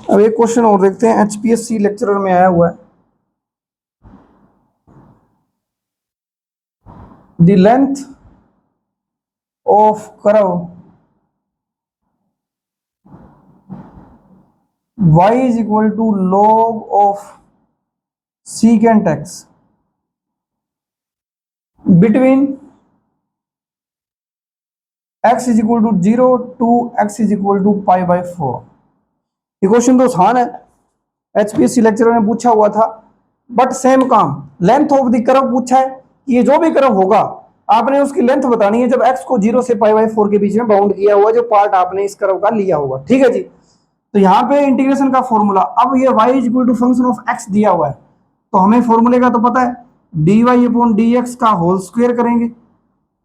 अब एक क्वेश्चन और देखते हैं, HPSC लेक्चरर में आया हुआ है, the length of curve y is equal to log of secant x between x is equal to 0 to x is equal to π/4। ये क्वेश्चन तो आसान है, HPSC लेक्चर में पूछा हुआ था, बट सेम काम, लेंथ ऑफ द कर्व पूछा है कि ये जो भी कर्व होगा आपने उसकी लेंथ बतानी है जब x को 0 से π/4 के बीच में बाउंड किया हुआ जो पार्ट आपने इस कर्व का लिया होगा। ठीक है जी, तो यहाँ पे इंटीग्रेशन का फॉर्मूला, अब ये y is equal to function of x दिया हुआ है, तो हमें फॉर्मूले का तो पता है, dy/dx का होल स्क्वायर करेंगे,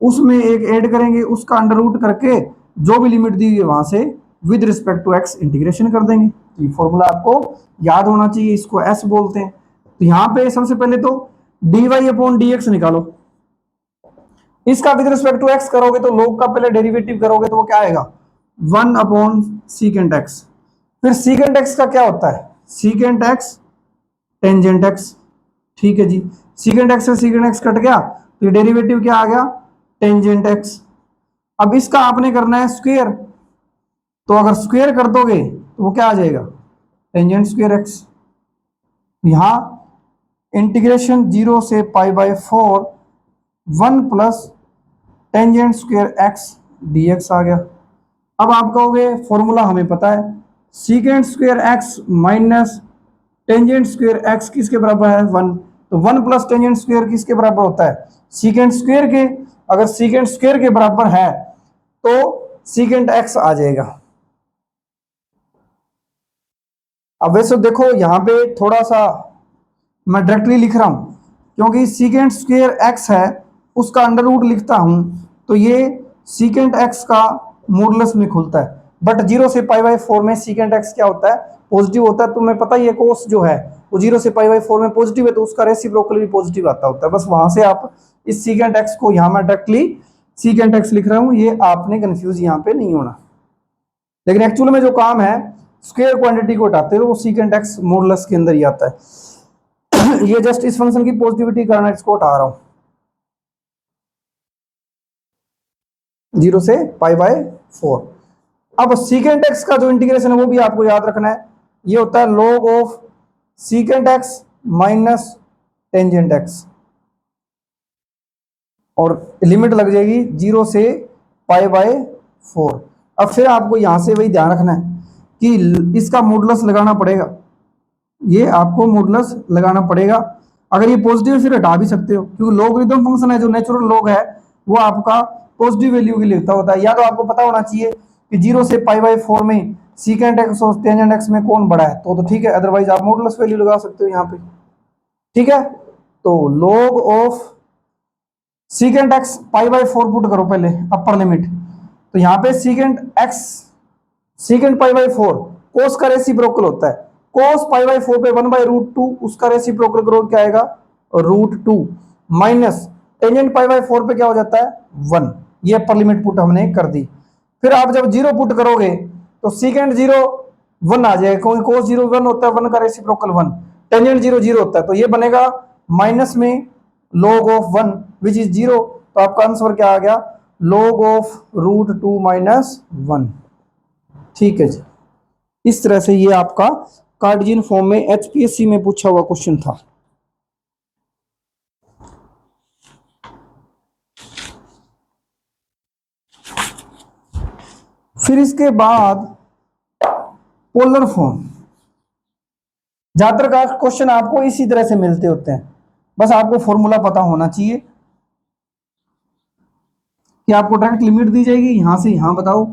उसमें एक ऐड करेंगे, उसका अंडर रूट करके जो भी लिमिट दी है वहां से with respect to x integration कर देंगे। तो ये फॉर्मूला आपको याद होना चाहिए, इसको s बोलते हैं। तो यहाँ पे सबसे पहले तो dy/dx निकालो, इसका विद रिस्पेक्ट टू x करोगे तो log का पहले डेरिवेटिव करोगे तो वो क्या आएगा 1/secant x। फिर secant x का क्या होता है, secant x टेंजेंट x। ठीक है जी, secant x से secant x कट गया तो ये डेरिवेटिव क्या आ गया टेंजेंट x। अब इसका आपने करना है स्क्वायर, तो अगर स्क्वायर कर दोगे तो वो क्या आ जाएगा टेंजेंट स्क्वायर x। यहां इंटीग्रेशन 0 से π/4 1 plus tangent square x dx आ गया। अब आप कहोगे फॉर्मूला हमें पता है, secant square x minus tangent square x किसके बराबर है 1, तो 1 प्लस टेंजेंट स्क्वायर किसके बराबर होता है सीकेंट स्क्वायर के, अगर सीकेंट स्क्वायर के बराबर है तो सीकेंट एक्स आ जाएगा। अब वैसे देखो यहां पे थोड़ा सा मैं डायरेक्टली लिख रहा हूं क्योंकि सीकेंट स्क्वायर एक्स है उसका अंडर रूट लिखता हूं तो ये सीकेंट एक्स का मॉडुलस में खुलता है, बट 0 से π/4 में सीकेंट एक्स क्या होता है पॉजिटिव होता है। तुम्हें पता ही है कोस जो है वो 0 से π/4 में पॉजिटिव है तो उसका रेसिप्रोकल भी पॉजिटिव आता होता है। बस वहां से आप इस सीकेंट एक्स को यहां मैं डायरेक्टली सीकेंट एक्स लिख रहा हूं, ये आपने कंफ्यूज यहां पे नहीं होना। लेकिन एक्चुअल में जो काम है स्क्वायर क्वांटिटी को हटाते हो वो सीकेंट एक्स मॉडुलस के अंदर ही आता है। ये जस्ट इस फंक्शन की पॉजिटिविटी करना इसको हटा रहा हूं 0 से π/4। अब सीकेंट एक्स का जो इंटीग्रेशन है वो भी आपको याद रखना है, ये होता है log of secant x minus tangent x और लिमिट लग जाएगी 0 से π/4। अब फिर आपको यहां से वही ध्यान रखना है कि इसका मॉडुलस लगाना पड़ेगा, ये आपको मॉडुलस लगाना पड़ेगा। अगर ये पॉजिटिव फिर हटा भी सकते हो क्योंकि लॉगरिथम फंक्शन है जो नेचुरल लॉग है वो आपका पॉजिटिव वैल्यू की लिखता होता है। या तो आपको पता होना चाहिए कि 0 से π/4 में सीकेंट एक्स और टेंजेंट एक्स में कौन बड़ा है तो ठीक है, अदरवाइज आप मॉडुलस वैल्यू लगा सकते हो यहाँ पे, ठीक है। तो log of secant X π/4 put करो पहले अपर लिमिट, तो यहाँ पे सीकेंट एक्स सीकेंट π/4 कोस का रेसिप्रोकल होता है, कोस π/4 पे 1/√2 उसका रेसिप्रोकल करो क्या आएगा √2 माइनस टेंजेंट π/4 पे क्या हो जाता है 1, ये अपर लिमिट पुट हमने कर दी। फिर आप जब 0 पुट करोगे तो सीकेंट 0 1 आ जाएगा क्योंकि कोस 0 1 होता है, 1 का रेसिप्रोकल 1, टेंजेंट 0 0 होता है तो ये बनेगा माइनस में log ऑफ 1 विच इज 0, तो आपका आंसर क्या आ गया log ऑफ √2 माइनस 1। ठीक है जी, इस तरह से ये आपका कार्टेशियन फॉर्म में एचपीएससी में पूछा हुआ क्वेश्चन था। फिर इसके बाद पोलर फॉर्म, ज्यादातर का क्वेश्चन आपको इसी तरह से मिलते होते हैं, बस आपको फॉर्मूला पता होना चाहिए कि आपको डायरेक्ट लिमिट दी जाएगी यहां से यहां बताओ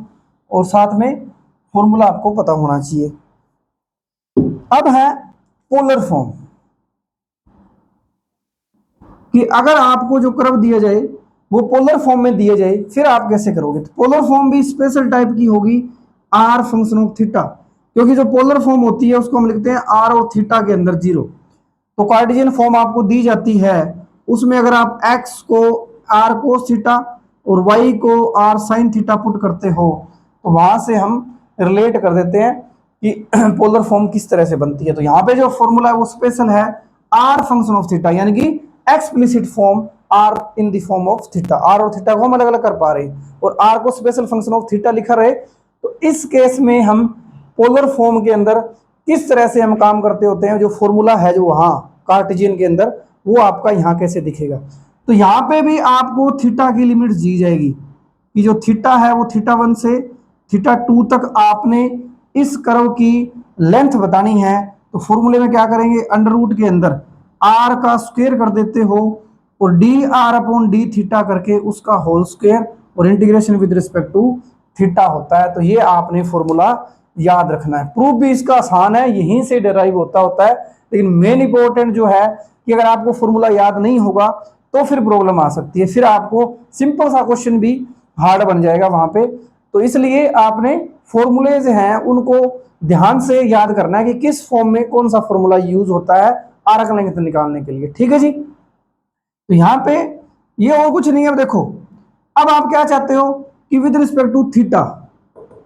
और साथ में फॉर्मूला आपको पता होना चाहिए। अब है पोलर फॉर्म कि अगर आपको जो कर्व दिया जाए वो पोलर फॉर्म में दिया जाए फिर आप कैसे करोगे। तो पोलर फॉर्म भी स्पेशल टाइप की होगी आर फंक्शन ऑफ थीटा, क्योंकि जो पोलर फॉर्म होती है उसको हम लिखते हैं आर और थीटा के अंदर 0। तो कार्टेशियन फॉर्म आपको दी जाती है उसमें अगर आप x को r कोस थीटा और y को r साइन थीटा पुट करते हो तो वहां से हम रिलेट कर देते हैं कि पोलर फॉर्म किस तरह से बनती है। तो यहाँ पे जो फॉर्मूला है वो स्पेशल है r फंक्शन ऑफ थीटा, यानी कि explicit form r in the form of theta. r और थीटा को हम अलग अलग कर पा रहे और r को स्पेशल फंक्शन ऑफ थीटा लिखा रहे, तो इस केस में हम पोलर फॉर्म के अंदर किस तरह से हम काम करते होते हैं, जो फॉर्मूला है जो वहां कार्टेशियन के अंदर वो आपका यहाँ कैसे दिखेगा। तो यहाँ पे भी आपको थीटा की लिमिट दी जाएगी कि जो थीटा है वो थीटा 1 से थीटा 2 तक आपने इस कर्व की लेंथ बतानी है। तो फॉर्मूले में क्या करेंगे अंडर रूट के अंदर r का स्क्वायर कर देते हो और dr/d थीटा करके उसका होल स्क्वायर और integration with respect to theta होता है। तो ये आपने फॉर्मूला याद रखना है। प्रूफ भी इसका आसान है, यहीं से डिराइव होता है, लेकिन मेन इंपॉर्टेंट जो है कि अगर आपको फॉर्मूला याद नहीं होगा तो फिर प्रॉब्लम आ सकती है, फिर आपको सिंपल सा क्वेश्चन भी हार्ड बन जाएगा वहां पे। तो इसलिए आपने फॉर्मूलेज हैं उनको ध्यान से याद करना है कि किस फॉर्म में कौन सा फॉर्मूला यूज होता है आर्क लेंथ निकालने के लिए। ठीक है जी, तो यहाँ पे ये और कुछ नहीं है। अब देखो अब आप क्या चाहते हो कि विद रिस्पेक्ट टू थीटा,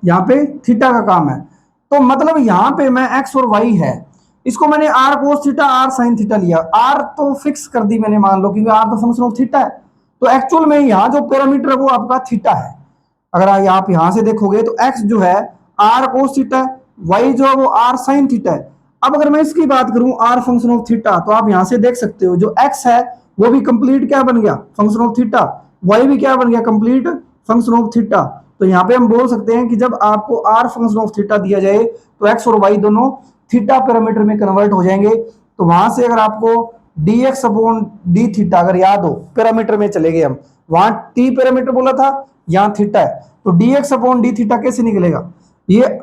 यहाँ पे थीटा का काम है, तो मतलब यहाँ पे मैं x और y है इसको मैंने r कोस थीटा r साइन थीटा लिया, r तो फिक्स कर दी मैंने मान लो क्योंकि r तो फंक्शन ऑफ थीटा है, तो एक्चुअल में यहाँ जो पैरामीटर है वो आपका थीटा है। अगर आप यहाँ से देखोगे तो x जो है r कोस थीटा है, y जो है वो r साइन थीटा है। अब अगर मैं इसकी बात करूं r फंक्शन ऑफ थीटा, तो आप यहाँ से देख सकते हो जो x है वो भी कंप्लीट क्या बन गया फंक्शन ऑफ थीटा, वाई भी क्या बन गया, कंप्लीट फंक्शन ऑफ थीटा। तो यहाँ पे हम बोल सकते हैं कि जब आपको आर फंक्शन ऑफ थीटा दिया जाए तो एक्स और वाई दोनों थीटा पैरामीटर में कन्वर्ट हो जाएंगे। तो वहां से अगर आपको D x upon D theta अगर याद हो, पैरामीटर में चले गए हम, वहां टी पैरामीटर बोला था, यहाँ थीटा है, तो D x upon D theta कैसे निकलेगा, ये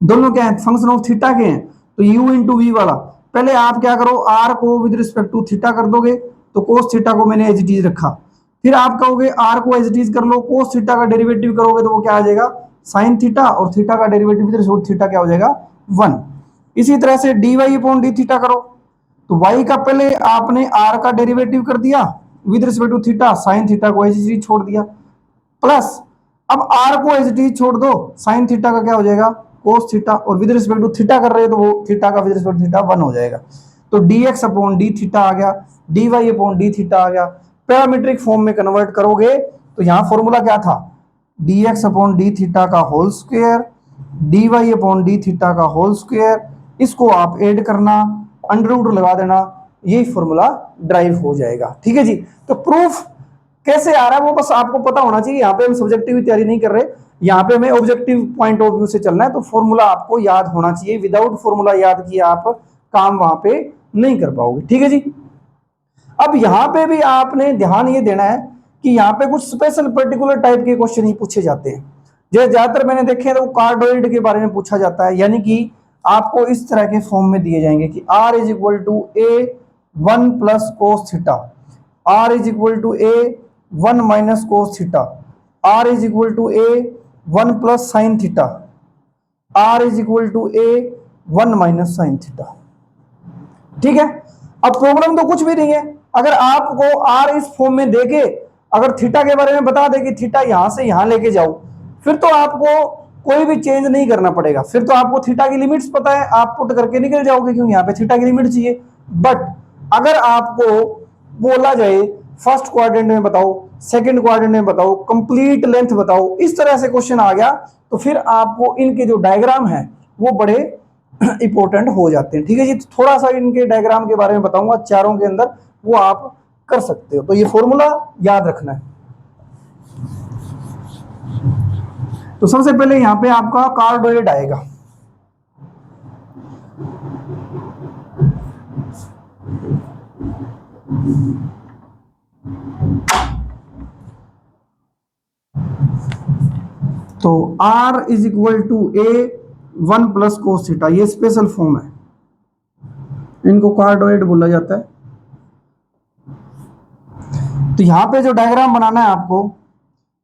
दोनों क्या है, फंक्शन ऑफ थीटा के हैं, तो u इंटू वी वाला, पहले आप क्या करो, r को विद रिस्पेक्ट टू थीटा कर दोगे, तो कोस थीटा को मैंने एज इट इज रखा, फिर आप कहोगे r को एज इट इज कर लो, कोस थीटा का डेरिवेटिव करोगे तो वो क्या आ जाएगा, साइन थीटा, और थीटा का derivative with respect to theta क्या हो जाएगा, 1। इसी तरह से dy अपॉन डी थीटा करो, तो y का पहले आपने r का डेरिवेटिव कर दिया with respect to theta, sine theta को एज इट इज छोड़ दिया, प्लस अब r को एज इट इज छोड़ दो, साइन थीटा का क्या हो जाएगा, कोस थीटा, और विद रिस्पेक्ट टू थीटा कर रहे हो तो वो थीटा का विद रिस्पेक्ट टू थीटा 1 हो जाएगा। तो dx अपॉन डी थीटा आ गया, dy अपॉन डी थीटा आ गया। पैरामीट्रिक फॉर्म में कन्वर्ट करोगे तो यहाँ फॉर्मूला क्या था, dx अपॉन डी थीटा का whole square, dy upon D theta का होल स्क्वायर, इसको आप ऐड करना, अंडर रूट लगा देना, यही फॉर्मूला ड्राइव हो जाएगा। ठीक है जी। तो प्रूफ कैसे आ रहा है वो बस आपको पता होना चाहिए। यहाँ पे हम सब्जेक्टिव तैयारी नहीं कर रहे, यहाँ पे हमें ऑब्जेक्टिव पॉइंट ऑफ व्यू से चलना है, तो फॉर्मूला आपको याद होना चाहिए। विदाउट फॉर्मूला याद किए आप काम वहां पे नहीं कर पाओगे। ठीक है जी। अब यहाँ पे भी आपने ध्यान ये देना है कि यहाँ पे कुछ स्पेशल पर्टिकुलर टाइप के क्वेश्चन ही पूछे जाते हैं। जो ज्यादातर मैंने देखे तो कार्डोइड के बारे में पूछा जाता है, यानी कि आपको इस तरह के फॉर्म में दिए जाएंगे कि r is equal to a 1 plus cos theta, r is equal to a 1 minus cos theta, r is equal to a 1 plus sine theta, r is equal to a 1 minus sine theta. ठीक है। अब problem तो कुछ भी नहीं है, अगर आपको r इस फॉर्म में देके अगर थीटा के बारे में बता दे कि थीटा यहां से यहां लेके जाओ, फिर तो आपको कोई भी चेंज नहीं करना पड़ेगा, फिर तो आपको थीटा की लिमिट्स पता है, आप पुट करके निकल जाओगे क्योंकि यहाँ पे थीटा की लिमिट चाहिए। बट अगर आपको बोला जाए फर्स्ट क्वाड्रेंट में बताओ, सेकंड क्वाड्रेंट में बताओ, कंप्लीट लेंथ बताओ, इस तरह से क्वेश्चन आ गया, तो फिर आपको इनके जो डायग्राम है वो बड़े इंपॉर्टेंट हो जाते हैं। ठीक है जी। तो थोड़ा सा इनके डायग्राम के बारे में बताऊंगा चारों के अंदर, वो आप कर सकते हो। तो ये फॉर्मूला याद रखना है। तो सबसे पहले यहां पे आपका कार्डोइड आएगा, तो r is equal to a 1 plus cos theta, ये स्पेशल फॉर्म है, इनको कार्डोइड बोला जाता है। तो यहां पे जो डायग्राम बनाना है आपको,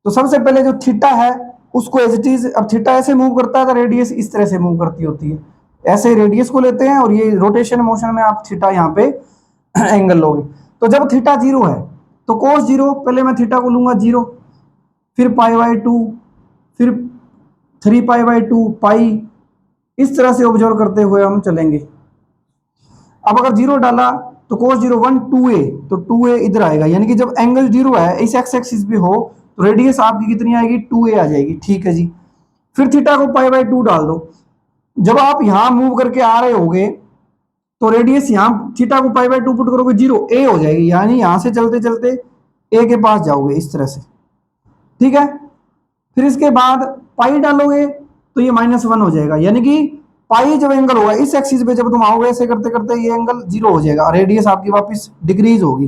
तो सबसे पहले जो थीटा है उसको एज इट इज, अब थीटा ऐसे मूव करता है तो रेडियस इस तरह से मूव करती होती है, ऐसे रेडियस को लेते हैं, और ये रोटेशन मोशन में आप थीटा यहाँ पे एंगल लोगे। तो जब थीटा 0 है तो कोस 0, पहले मैं थीटा को लूंगा 0, फिर पाई बाई 2, फिर 3 पाई बाई 2 पाई, इस तरह से ऑब्जर्व करते हुए हम चलेंगे। अब अगर 0 डाला तो cos 0 1 2a, तो 2a इधर आएगा, यानी कि जब एंगल 0 है इस एक्स एक्सिस पे हो तो रेडियस आपकी कितनी आएगी, 2a आ जाएगी। ठीक है जी। फिर थीटा को पाई बाई 2 डाल दो, जब आप यहां मूव करके आ रहे होगे तो रेडियस यहां थीटा को पाई बाई 2 पुट करोगे 0 a हो जाएगी, यानी यहां से चलते चलते a के पास जाओगे इस तरह से। ठीक है। फिर इसके बाद पाई डालोगे तो ये -1 हो जाएगा, यानी कि पाई जब एंगल होगा इस एक्सिस पे, जब तुम आओगे ऐसे करते करते ये एंगल 0 हो जाएगा, रेडियस आपकी वापस डिक्रीज होगी।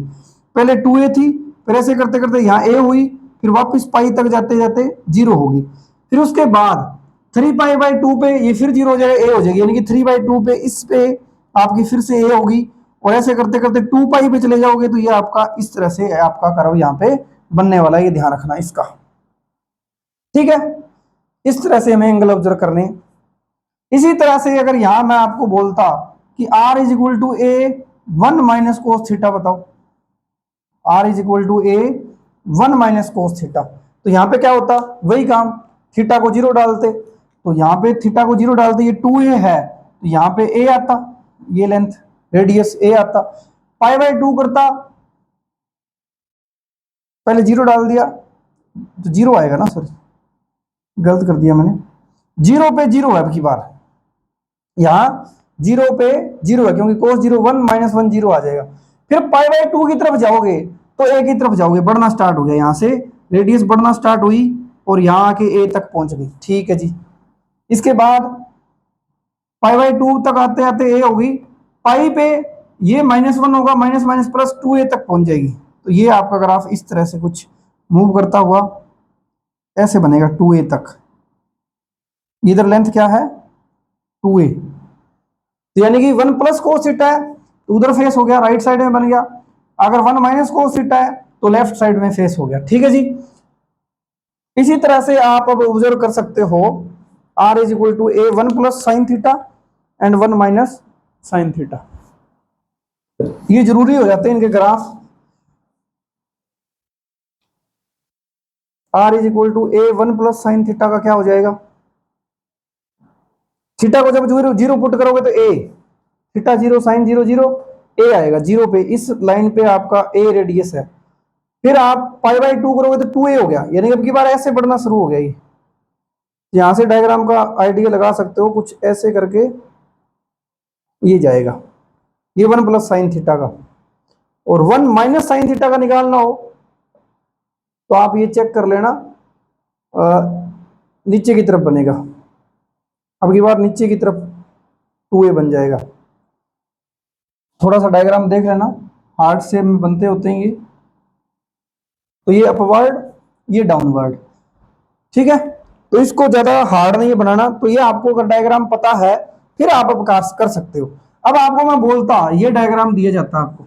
पहले 2a थी, फिर ऐसे करते करते यहाँ a हुई, फिर वापस पाई तक जाते जाते 0 होगी। फिर उसके बाद 3 पाई बाई 2 पे ये फिर 0 हो जाएगा, a हो जाएगी, यानी कि 3 बाई 2 पे इस पे आपकी फिर से a होगी, और ऐसे करते करते 2 पाई पे चले जाओगे तो ये आपका इस तरह से आपका कर्व यहाँ पे बनने वाला है, ये ध्यान रखना इसका। ठीक है। इस तरह से हमें एंगल ऑब्जर्व करने। इसी तरह से अगर यहां मैं आपको बोलता कि r is equal to a 1 minus cos theta, बताओ r is equal to a 1 minus cos theta, तो यहां पे क्या होता, वही काम, थीटा को 0 डालते, तो यहां पे थीटा को 0 डालते, ये 2a है तो यहां पे a आता, ये लेंथ रेडियस a आता, पाई बाई 2 करता, पहले 0 डाल दिया तो 0 आएगा ना, सॉरी गलत कर दिया मैंने, 0 पे 0 है अब की बार, यहाँ 0 पे 0 है क्योंकि cos 0 1 -1 0 आ जाएगा। फिर पाई बाई 2 की तरफ जाओगे तो ए की तरफ जाओगे, बढ़ना स्टार्ट हो गया, यहाँ से रेडियस बढ़ना स्टार्ट हुई और यहाँ आके ए तक पहुंच गई। ठीक है जी। इसके बाद पाई बाई टू तक आते आते ए होगी, पाई पे ये -1 होगा, माइनस माइनस प्लस 2a तक पहुंच जाएगी। तो ये आपका ग्राफ इस तरह से कुछ मूव करता हुआ ऐसे बनेगा 2a तक। इधर लेंथ क्या है 2a, तो यानी कि 1 प्लस कोस थीटा है तो उधर फेस हो गया, राइट साइड में बन गया। अगर 1 माइनस कोस थीटा है तो लेफ्ट साइड में फेस हो गया। ठीक है जी। इसी तरह से आप अब ऑब्जर्व कर सकते हो r is equal to a 1 plus sine theta and 1 minus sine theta. ये जरूरी हो जाते हैं इनके graph. r is equal to a 1 plus sine theta का क्या हो जाएगा, थीटा को जब जीरो पुट करोगे तो ए, थीटा 0 साइन 0 0 ए आएगा, 0 पे इस लाइन पे आपका ए रेडियस है। फिर आप पाई बाई 2 करोगे तो 2a हो गया, यानी अब की बार ऐसे बढ़ना शुरू हो गया। ये यहां से डायग्राम का आइडिया लगा सकते हो, कुछ ऐसे करके ये जाएगा, ये 1 प्लस साइन थीटा का। और 1 माइनस साइन थीटा का निकालना हो तो आप ये चेक कर लेना, नीचे की तरफ बनेगा, अब की बार नीचे की तरफ 2a बन जाएगा। थोड़ा सा डायग्राम देख लेना, हार्ड शेप में बनते होते हैं ये, तो ये अपवर्ड ये डाउनवर्ड। ठीक है, तो इसको ज्यादा हार्ड नहीं बनाना। तो ये आपको अगर डायग्राम पता है फिर आप अवकाश कर सकते हो। अब आपको मैं बोलता ये डायग्राम दिया जाता है आपको,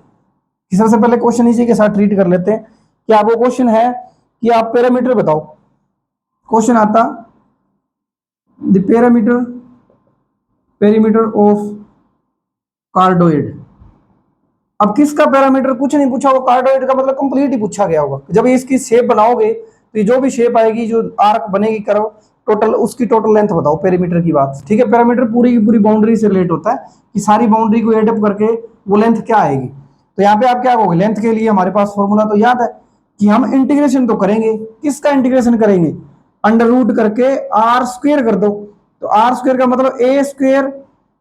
सबसे पहले क्वेश्चन इसी के साथ ट्रीट कर लेते हैं कि आपको क्वेश्चन है कि आप पैरामीटर बताओ। क्वेश्चन आता द पेरीमीटर ऑफ कार्डोइड। अब किसका पैरामीटर कुछ नहीं पूछा, वो कार्डोइड का मतलब कंप्लीट ही पूछा गया होगा। जब इसकी शेप बनाओगे तो जो भी शेप आएगी, जो आर्क बनेगी करो, टोटल उसकी टोटल लेंथ बताओ, पेरीमीटर की बात। ठीक है, पैरामीटर पूरी की पूरी बाउंड्री से रिलेट होता है कि सारी बाउंड्री को एड अप करके वो लेंथ क्या आएगी। तो यहाँ पे आप क्या कहोगे, लेंथ के लिए हमारे पास फॉर्मूला तो याद है कि हम इंटीग्रेशन तो करेंगे। किसका इंटीग्रेशन करेंगे, अंडर रूट करके आर स्क्वेयर कर दो। तो आर स्क्वेयर का मतलब A square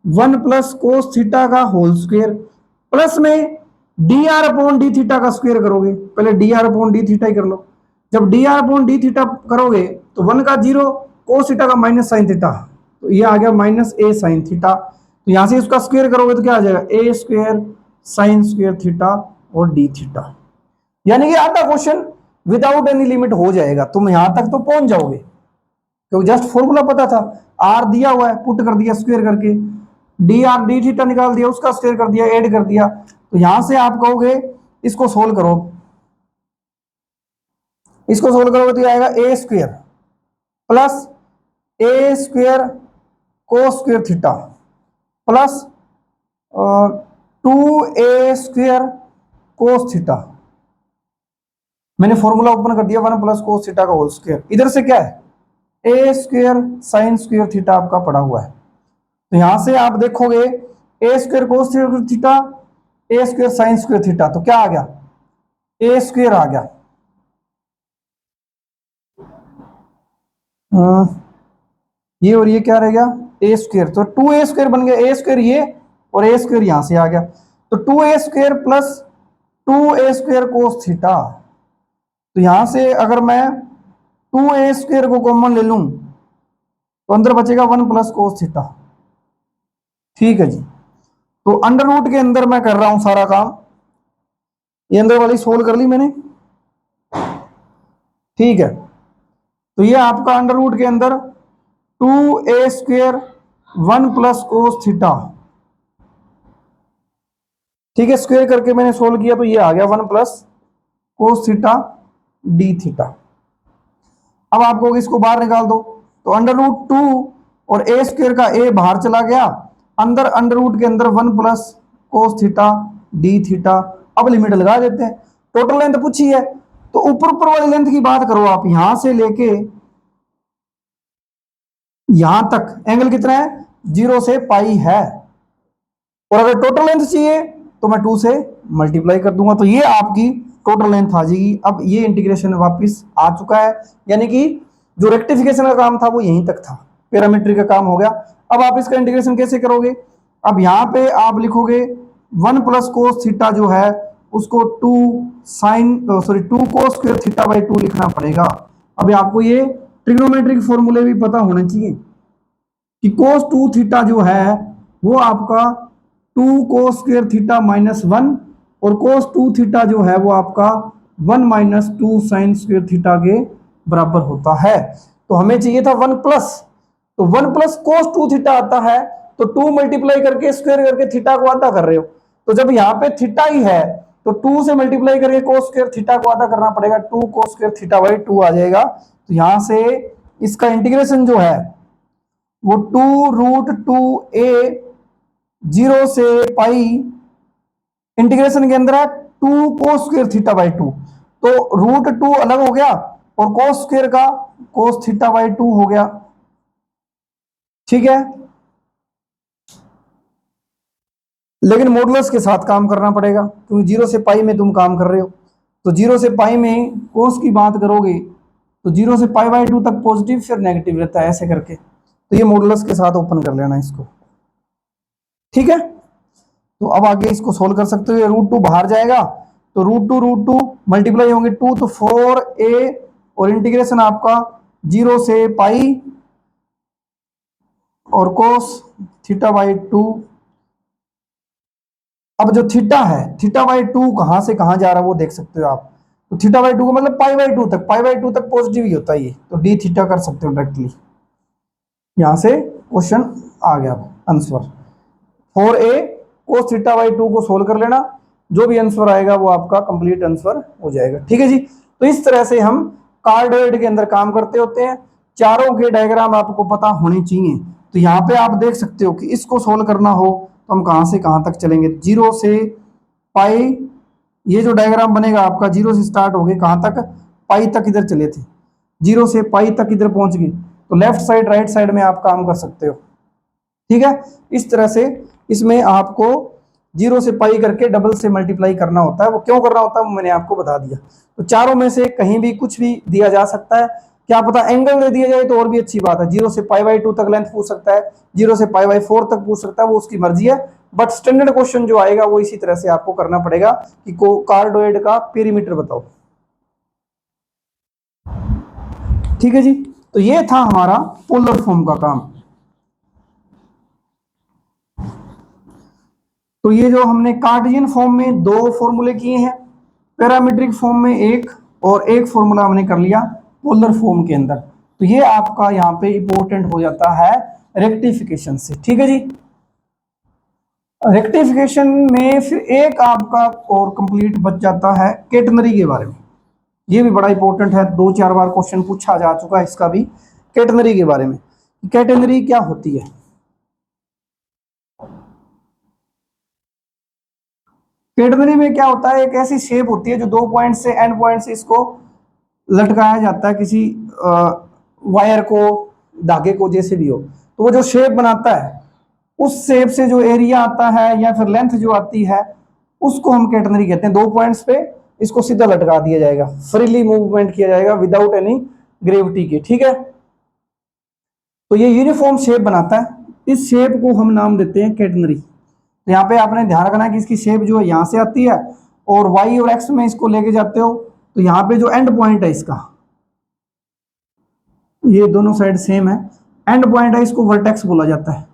1 plus cos theta का होल स्क्वेयर प्लस में D R upon D theta का स्क्वायर करोगे। पहले D R upon D theta ही कर लो। जब D R upon D theta करोगे तो 1 का 0 कोस थीटा का माइनस साइन थीटा, तो ये आ गया माइनस ए साइन थीटा। तो यहां से इसका स्क्वायर करोगे तो क्या आ जाएगा, ए स्क्वायर साइन स्क्वायर थीटा और डी थीटा। यानी कि आधा क्वेश्चन विदाउट एनी लिमिट हो जाएगा, तुम यहां तक तो पहुंच जाओगे क्योंकि जस्ट फॉर्मूला पता था, आर दिया हुआ है पुट कर दिया स्क्वायर करके, डी आर डी थीटा निकाल दिया, उसका स्क्वायर कर दिया, ऐड कर दिया। तो यहां से आप कहोगे इसको सोल्व करो, इसको सोल्व करोगे तो आएगा A square plus A square cos square theta plus 2a square cos theta. मैंने फॉर्मूला ओपन कर दिया, 1 प्लस कोस थीटा का होल स्क्वायर। इधर से क्या है, A square sine square theta आपका पड़ा हुआ है। तो यहां से आप देखोगे A square cos theta, A square sine square theta, तो क्या आ गया, ए स्क्वायर आ गया। ये और ये क्या रह गया, ए स्क्वायर, तो 2a स्क्वायर बन गया, ए स्क्वायर ये और ए स्क्वायर यहां से आ गया। तो 2a square plus 2a square cos theta. तो यहां से अगर मैं 2a स्क्वायर को कॉमन ले लूं तो अंदर बचेगा 1 प्लस कोस थीटा। ठीक है जी, तो अंडर रूट के अंदर मैं कर रहा हूं सारा काम, ये अंदर वाली सोल्व कर ली मैंने। ठीक है, तो ये आपका अंडर रूट के अंदर 2a square 1 plus cos theta. ठीक है, स्क्वायर करके मैंने सोल्व किया तो ये आ गया 1 plus cos theta D theta. अब आपको इसको बाहर निकाल दो, तो अंडर रूट 2 और ए स्क्वायर का ए बाहर चला गया, अंदर अंडर रूट के अंदर 1 plus cos theta D theta. अब लिमिट लगा देते हैं, टोटल लेंथ पूछी है तो ऊपर ऊपर वाली लेंथ की बात करो आप, यहां से लेके यहां तक एंगल कितना है, 0 से पाई है। और अगर टोटल लेंथ चाहिए तो मैं 2 से मल्टीप्लाई कर दूंगा, तो ये आपकी टोटल लेंथ आ जाएगी। अब ये इंटीग्रेशन वापस आ चुका है, यानी कि जो रेक्टिफिकेशन का काम था वो यहीं तक था, पैरामीट्री का काम हो गया। अब आप इसका इंटीग्रेशन कैसे करोगे, अब यहां पे आप लिखोगे 1 प्लस कोस थीटा जो है उसको 2 cos स्क्वायर थीटा बाई 2 लिखना पड़ेगा। अभी आपको ये ट्रिग्नोमेट्रिक फॉर्मूले भी पता होने चाहिए कि cos 2 थीटा जो है वो आपका 2 cos स्क्वायर थीटा माइनस 1 और cos 2 थीटा जो है वो आपका 1 माइनस 2 साइन स्क्वायर थीटा के बराबर होता है। तो हमें चाहिए था 1 प्लस, तो 1 प्लस cos 2 थीटा आता है, तो 2 मल्टीप्लाई करके स्क्वायर करके थीटा को आधा कर रहे हो, तो जब यहाँ पे थीटा ही है तो 2 से मल्टीप्लाई करके cos स्क्वायर थीटा को आधा करना पड़ेगा, 2 cos स्क्वायर थीटा बाई 2 आ जाएगा। तो यहां से इसका इंटीग्रेशन जो है वो 2√2a 0 से पाई इंटीग्रेशन के अंदर है 2 cos स्क्वायर थीटा बाई 2, तो √2 अलग हो गया और cos स्क्वायर का cos थीटा बाई 2 हो गया। ठीक है, लेकिन मॉडुलस के साथ काम करना पड़ेगा क्योंकि 0 से पाई में तुम काम कर रहे हो, तो 0 से पाई में cos की बात करोगे तो 0 से पाई बाई 2 तक पॉजिटिव फिर नेगेटिव रहता है ऐसे करके, तो ये मॉडुलस के साथ ओपन कर लेना इसको। ठीक है, तो अब आगे इसको सोल्व कर सकते हो। √2 बाहर जाएगा तो √2 मल्टीप्लाई होंगे 2 तो 4a और इंटीग्रेशन आपका 0 से पाई और cos थीटा बाई 2। अब जो थीटा है, थीटा बाई 2 कहां से कहां जा रहा है वो देख सकते हो आप, तो थीटा बाई 2 का मतलब पाई बाई 2 तक, पाई बाई 2 तक पॉजिटिव ही होता है ये, तो डी थीटा कर सकते हो डायरेक्टली। यहां से क्वेश्चन आ गया answer 4a cos theta by 2 को सोल्व कर लेना, जो भी आंसर आएगा वो आपका कंप्लीट आंसर हो जाएगा। ठीक है जी, तो इस तरह से हम कार्डोइड के अंदर काम करते होते हैं। चारों के डायग्राम आपको पता होने चाहिए, तो यहाँ पे आप देख सकते हो कि इसको सोल्व करना हो तो हम कहां से कहां तक चलेंगे, 0 से पाई, ये जो डायग्राम बनेगा आपका 0 से स्टार्ट हो गए कहां तक, पाई तक इधर चले थे, 0 से पाई तक इधर पहुंच गए, तो लेफ्ट साइड राइट साइड में आप काम कर सकते हो। ठीक है, इस तरह से इसमें आपको 0 से पाई करके डबल से मल्टीप्लाई करना होता है। वो क्यों करना होता है वो मैंने आपको बता दिया। तो चारों में से कहीं भी कुछ भी दिया जा सकता है, क्या पता एंगल दे दिया जाए तो और भी अच्छी बात है। 0 से पाई बाई 2 तक लेंथ पूछ सकता है, 0 से पाई बाई 4 तक पूछ सकता है, वो उसकी मर्जी है, बट स्टैंडर्ड क्वेश्चन जो आएगा वो इसी तरह से आपको करना पड़ेगा कि कार्डोइड का पेरीमीटर बताओ। ठीक है जी, तो ये था हमारा पोलर फॉर्म का काम। तो ये जो हमने कार्टेशियन फॉर्म में 2 फॉर्मूले किए हैं, पैरामीट्रिक फॉर्म में एक, और एक फॉर्मूला हमने कर लिया पोलर फॉर्म के अंदर, तो ये आपका यहाँ पे इंपॉर्टेंट हो जाता है रेक्टिफिकेशन से। ठीक है जी, रेक्टिफिकेशन में फिर एक आपका और कंप्लीट बच जाता है कैटेनरी के बारे में। ये भी बड़ा इंपॉर्टेंट है, 2-4 बार क्वेश्चन पूछा जा चुका है इसका भी, कैटेनरी के बारे में। कैटेनरी क्या होती है, कैटेनरी में क्या होता है, एक ऐसी शेप होती है जो 2 पॉइंट से एंड पॉइंट से इसको लटकाया जाता है किसी वायर को, धागे को, जैसे भी हो, तो वो जो शेप बनाता है उस शेप से जो एरिया आता है या फिर लेंथ जो आती है उसको हम कैटेनरी कहते हैं। 2 पॉइंट्स पे इसको सीधा लटका दिया जाएगा, फ्रीली मूवमेंट किया जाएगा विदाउट एनी ग्रेविटी के। ठीक है, तो ये यूनिफॉर्म शेप बनाता है, इस शेप को हम नाम देते हैं कैटेनरी। तो यहाँ पे आपने ध्यान रखना है कि इसकी शेप जो है यहाँ से आती है और वाई और एक्स में इसको लेके जाते हो, तो यहाँ पे जो एंड पॉइंट है इसका, ये दोनों साइड सेम है, एंड पॉइंट है, इसको वर्टेक्स बोला जाता है।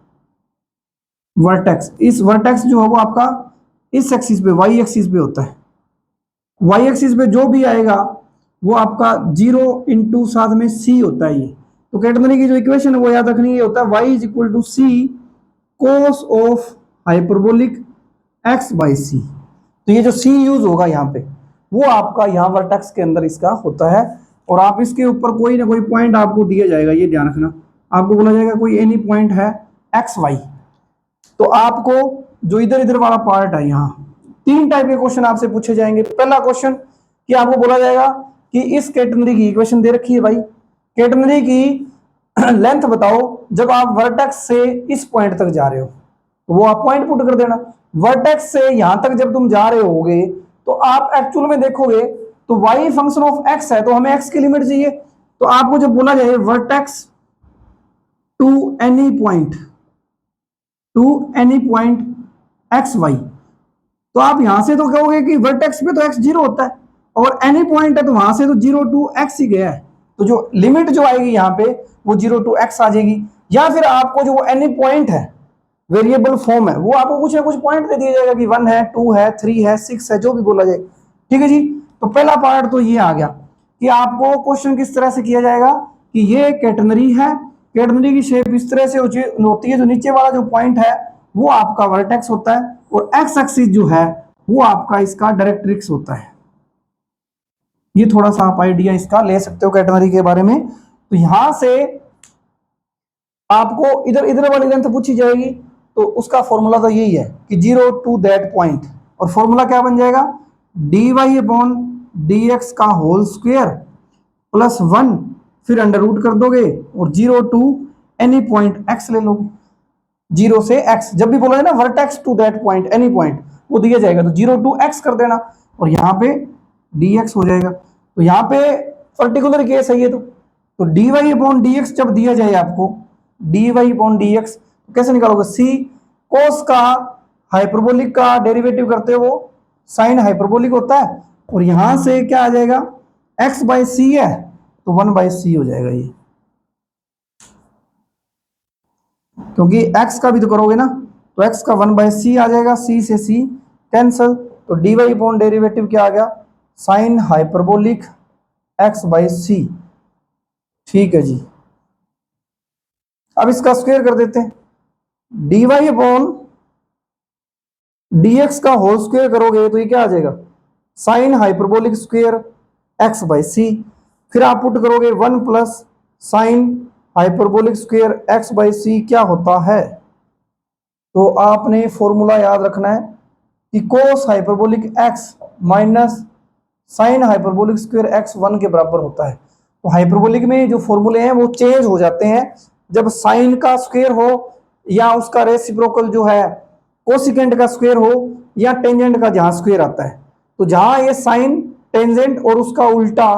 वर्टेक्स, इस वर्टेक्स जो है वो आपका इस एक्सिस पे, वाई एक्सिस पे होता है। वाई एक्सिस पे जो भी आएगा वो आपका 0 इंटू साथ में सी होता है ये। तो कैटेनरी की जो इक्वेशन है वो याद रखनी, ये होता है y is equal to C cos of hyperbolic x by C. तो ये जो c यूज होगा यहाँ पे वो आपका यहाँ वर्टेक्स के अंदर इसका होता है, और आप इसके ऊपर कोई ना कोई पॉइंट आपको दिया जाएगा, ये ध्यान रखना, आपको बोला जाएगा कोई एनी पॉइंट है एक्स वाई, तो आपको जो इधर इधर वाला पार्ट है यहाँ, 3 टाइप के क्वेश्चन आपसे पूछे जाएंगे। पहला क्वेश्चन कि आपको बोला जाएगा कि इस कैटेनरी की इक्वेशन दे रखी है भाई, कैटेनरी की लेंथ बताओ जब आप वर्टेक्स से इस पॉइंट तक जा रहे हो, तो वो आप पॉइंट पुट कर देना। वर्टेक्स से यहां तक जब तुम जा रहे होगे तो आप एक्चुअल में देखोगे तो y फंक्शन ऑफ x है, तो हमें x की लिमिट चाहिए, तो आपको जब बोला जाए vertex to any point, to any point x y, तो आप यहां से तो कहोगे कि वर्टेक्स पे तो एक्स जीरो होता है और एनी पॉइंट है तो वहां से तो 0 टू एक्स ही गया है, तो जो लिमिट जो आएगी यहाँ पे वो 0 टू एक्स आ जाएगी। या फिर आपको जो एनी पॉइंट है वेरिएबल फॉर्म है वो आपको कुछ ना कुछ पॉइंट दे दिया जाएगा कि 1 है 2 है 3 है 6 है, जो भी बोला जाए। ठीक है जी। तो पहला पार्ट तो ये आ गया कि आपको क्वेश्चन किस तरह से किया जाएगा कि ये कैटेनरी है, कैटेनरी की शेप इस तरह से होती है, जो नीचे वाला जो पॉइंट है वो आपका वर्टेक्स होता है और एक्स एक्सिस जो है वो आपका इसका डायरेक्ट्रिक्स होता है। ये थोड़ा सा आप आइडिया इसका ले सकते हो कैटेनरी के बारे में। तो यहां से आपको इधर इधर वाली लेंथ पूछी जाएगी तो उसका फॉर्मूला तो यही है कि 0 टू दैट पॉइंट, और फॉर्मूला क्या बन जाएगा dy अपॉन dx का होल स्क्वायर प्लस 1, फिर अंडर रूट कर दोगे और 0 टू एनी पॉइंट x ले लोगे। 0 से x जब भी बोला है ना vertex to that point any point वो दिया जाएगा तो 0 टू x कर देना और यहाँ पे dx हो जाएगा। तो यहाँ पे पर्टिकुलर केस है ये, तो dy अपॉन dx जब दिया जाए आपको dy अपॉन dx तो कैसे निकालोगे c cos का हाइपरबोलिक का डेरिवेटिव करते हो वो साइन हाइपरबोलिक होता है और यहां से क्या आ जाएगा x बाई सी है तो 1 बाई सी हो जाएगा ये, क्योंकि x का भी तो करोगे ना तो x का 1 बाई सी आ जाएगा, c से c कैंसल, तो dy अपॉन डेरिवेटिव क्या आ गया साइन हाइपरबोलिक x बाई सी। ठीक है जी। अब इसका स्क्वायर कर देते हैं, dy अपॉन dx का होल स्क्वायर करोगे तो ये क्या आ जाएगा sine hyperbolic square x by C, फिर आप पुट करोगे 1 plus sine hyperbolic square x by C क्या होता है। तो आपने फॉर्मूला याद रखना है कि cos hyperbolic x minus sine hyperbolic square x 1 के बराबर होता है। तो हाइपरबोलिक में जो फॉर्मूले हैं वो चेंज हो जाते हैं जब साइन का स्क्वायर हो या उसका रेसिप्रोकल जो है कोसिकेंट का स्क्वायर हो या टेंजेंट का जहां स्क्वायर आता है। तो जहां ये साइन टेंजेंट और उसका उल्टा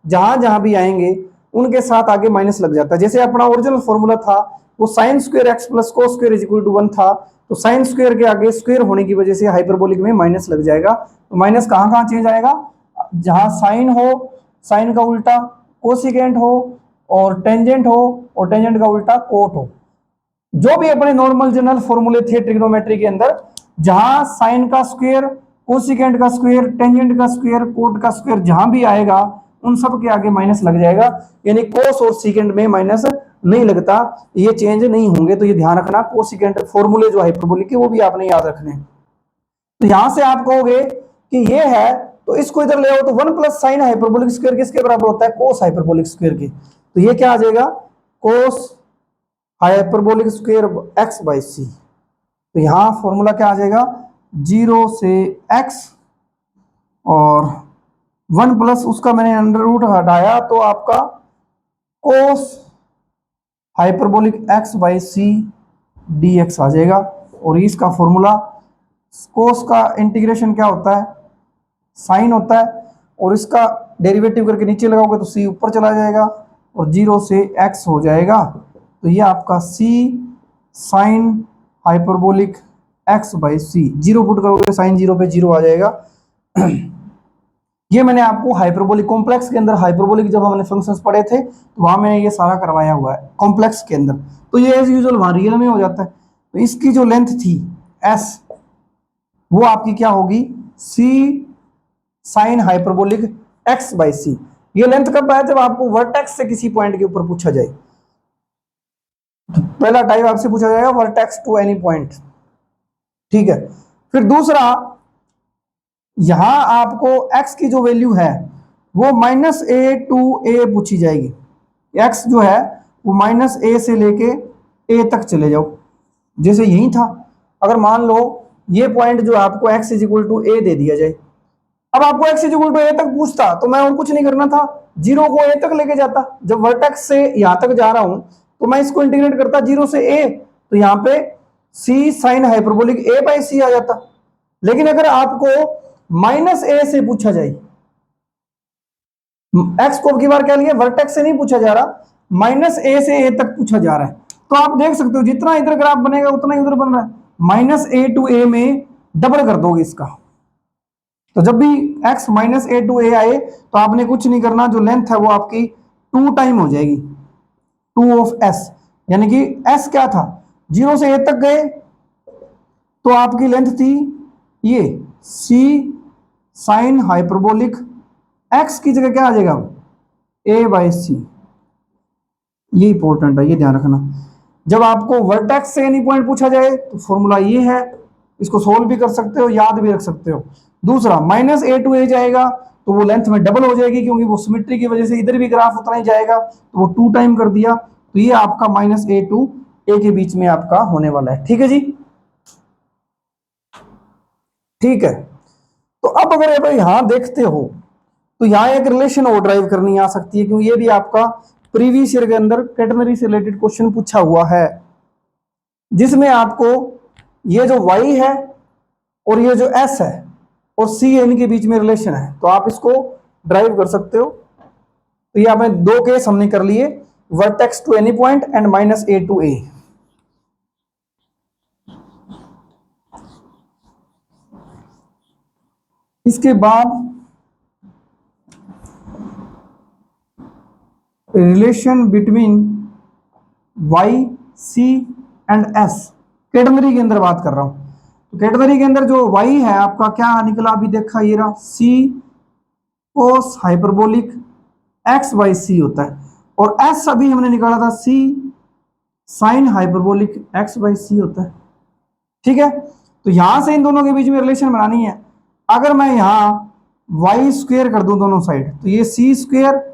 जहां जहां भी आएंगे उनके साथ आगे माइनस लग जाता है। जैसे अपना ओरिजिनल फॉर्मूला था वो sine square x plus cos square is equal to 1 था, तो साइन स्क्वायर के आगे स्क्वायर होने की वजह से हाइपरबोलिक में माइनस लग जाएगा। तो माइनस कहां कहां चेंज आएगा जहां साइन हो, साइन का उल्टा कोसिकेंट हो और टेंजेंट हो और टेंजेंट का उल्टा कोट हो। जो भी अपने नॉर्मल जनरल फॉर्मूले थे ट्रिग्नोमेट्री के अंदर जहां साइन का स्क्वायर कोसिकेंट का स्क्वायर टेंजेंट का स्क्वायर कोट का स्क्वायर जहां भी आएगा उन सब के आगे माइनस लग जाएगा, यानी कोस और सीकेंट में माइनस नहीं लगता, ये चेंज नहीं होंगे। तो ये ध्यान रखना कोसिकेंट फॉर्मूले जो हाइपरबोलिक के वो भी आपने याद रखने हैं। तो यहां से आप कहोगे कि ये है तो इसको इधर ले आओ तो 1 प्लस साइन हाइपरबोलिक स्क्वायर किसके बराबर होता है कोस हाइपरबोलिक स्क्वायर के, तो ये क्या आ जाएगा cos hyperbolic square x by C. तो यहां फॉर्मूला क्या आ जाएगा 0 से x और 1 प्लस उसका मैंने अंडर रूट हटाया तो आपका cos hyperbolic x by C dx आ जाएगा। और इसका फॉर्मूला कोस का इंटीग्रेशन क्या होता है साइन होता है और इसका डेरिवेटिव करके नीचे लगाओगे तो c ऊपर चला जाएगा और 0 से x हो जाएगा। तो ये आपका c sine hyperbolic x by c, zero put करोगे साइन 0 पे 0 आ जाएगा। ये मैंने आपको हाइपरबोलिक कॉम्प्लेक्स के अंदर हाइपरबोलिक जब हमने फंक्शंस पढ़े थे तो वहां मैंने ये सारा करवाया हुआ है कॉम्प्लेक्स के अंदर। तो ये एज यूजुअल वहां रियल में हो जाता है। तो इसकी जो लेंथ थी s वो आपकी क्या होगी c sine hyperbolic x by C. ये लेंथ कब आया जब आपको वर्टेक्स से किसी पॉइंट के ऊपर पूछा जाए। तो पहला टाइप आपसे पूछा जाएगा वर्टेक्स टू एनी पॉइंट, ठीक है। फिर दूसरा यहां आपको x की जो वैल्यू है वो -a टू a पूछी जाएगी। x जो है वो -a से लेके a तक चले जाओ, जैसे यही था। अगर मान लो ये पॉइंट जो आपको x is equal to a दे दिया जाए, अब आपको x is equal to a तक पूछता तो मैं और कुछ नहीं करना था, 0 को a तक लेके जाता। जब वर्टेक्स से यहां तक जा रहा हूं तो मैं इसको इंटीग्रेट करता 0 से a, तो यहां पे c sine hyperbolic a by C आ जाता। लेकिन अगर आपको -a से पूछा जाए, x को की बार क्या लिया वर्टेक्स से नहीं पूछा जा रहा, -a से a तक पूछा जा रहा है, तो आप देख सकते हो जितना इधर ग्राफ बनेगा उतना ही उधर बन रहा है। -a टू a में डबल कर दोगे इसका, तो जब भी x माइनस ए टू ए आए तो आपने कुछ नहीं करना, जो लेंथ है वो आपकी 2 टाइम हो जाएगी, 2 ऑफ s, यानी कि s क्या था, 0 से a तक गए तो आपकी लेंथ थी ये c साइन हाइपरबोलिक x की जगह क्या आ जाएगा, a बाई सी। ये इंपॉर्टेंट है, ये ध्यान रखना। जब आपको वर्टेक्स से एनी पॉइंट पूछा जाए तो फॉर्मूला ये है, इसको सोल्व भी कर सकते हो, याद भी रख सकते हो। दूसरा माइनस ए टू ए जाएगा तो वो लेंथ में डबल हो जाएगी, क्योंकि वो सिमेट्री की वजह से इधर भी ग्राफ उतना ही जाएगा, तो वो 2 टाइम कर दिया, तो ये आपका माइनस ए टू ए के बीच में आपका होने वाला है। ठीक है जी, ठीक है। तो अब अगर आप यहां देखते हो तो यहाँ एक रिलेशन और ड्राइव करनी आ सकती है, क्योंकि ये भी आपका प्रीवियस ईयर के अंदर कैटेगरी से रिलेटेड क्वेश्चन पूछा हुआ है, जिसमें आपको ये जो y है और ये जो s है और c इनके बीच में रिलेशन है, तो आप इसको ड्राइव कर सकते हो। तो ये आपने 2 केस हमने कर लिए, vertex to any point and minus A to A. इसके बाद relation between y, c and s, category के अंदर बात कर रहा हूं। तो कैटेगरी के अंदर जो y है आपका क्या निकला, अभी देखा ये रहा, c cos hyperbolic x by C होता है, और s अभी हमने निकाला था c sine hyperbolic x by C होता है। ठीक है, तो यहां से इन दोनों के बीच में रिलेशन बनानी है। अगर मैं यहां y स्क्वेयर कर दूं दोनों साइड, तो ये c स्क्वेयर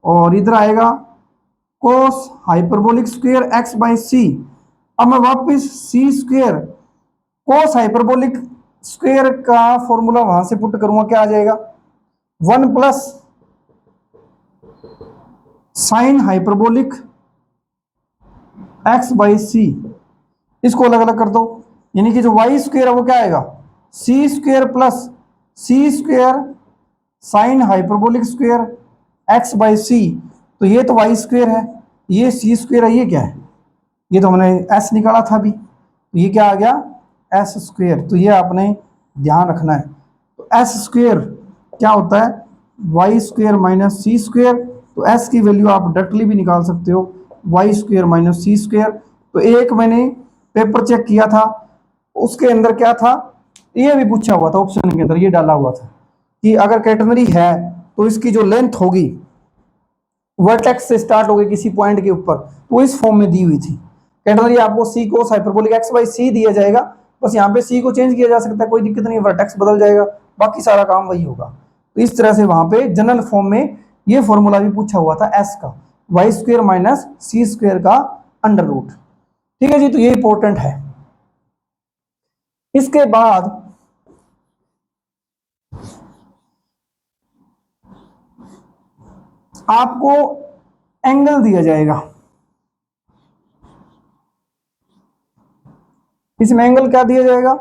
और इधर आएगा cos hyperbolic square x by C. अब मैं वापस c square cos hyperbolic square का फॉर्मूला वहां से पुट करूंगा, क्या आ जाएगा, 1 plus sine hyperbolic x by C. इसको अलग अलग कर दो, यानी कि जो y स्क्वेयर है वो क्या आएगा, c square plus c square sine hyperbolic square x by C. तो ये तो y स्क्वेयर है, ये c स्क्वेयर है, ये क्या है, ये तो हमने s निकाला था अभी, तो ये क्या आ गया, s स्क्वेयर। तो ये आपने ध्यान रखना है। तो s स्क्वेयर क्या होता है, y square minus C square. तो s की वैल्यू आप डायरेक्टली भी निकाल सकते हो, y square minus C square. तो एक मैंने पेपर चेक किया था, उसके अंदर क्या था, ये भी पूछा हुआ था ऑप्शन के अंदर, ये डाला हुआ था कि अगर कैटेगरी है तो इसकी जो लेंथ होगी वर्टेक्स से स्टार्ट होगी किसी पॉइंट के ऊपर, तो इस फॉर्म में दी हुई थी। कैटेगरी आपको सी कोस हाइपरबोलिक x बाई सी दिया जाएगा, बस यहाँ पे सी को चेंज किया जा सकता है, कोई दिक्कत नहीं, वर्टेक्स बदल जाएगा, बाकी सारा काम वही होगा। तो इस तरह से वहां पे जनरल फॉर्म में ये फॉर्मूला भी पूछा हुआ था s का, Y square minus C square का अंडर रूट। ठीक है जी, तो ये इंपॉर्टेंट है। इसके बाद आपको एंगल दिया जाएगा, इसमें एंगल क्या दिया जाएगा,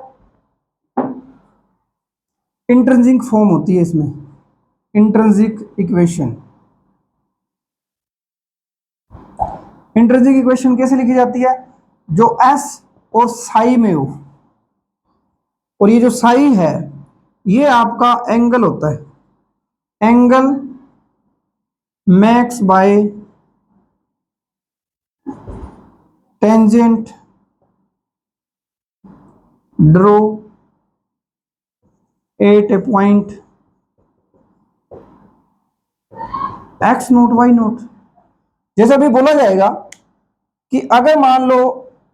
इंट्रिंसिक फॉर्म होती है इसमें, इंट्रिंसिक इक्वेशन। इंट्रिंसिक इक्वेशन कैसे लिखी जाती है, जो s और साई में हो, और ये जो साई है ये आपका एंगल होता है, angle max by tangent draw at a point x nought y nought. जैसे अभी बोला जाएगा कि अगर मान लो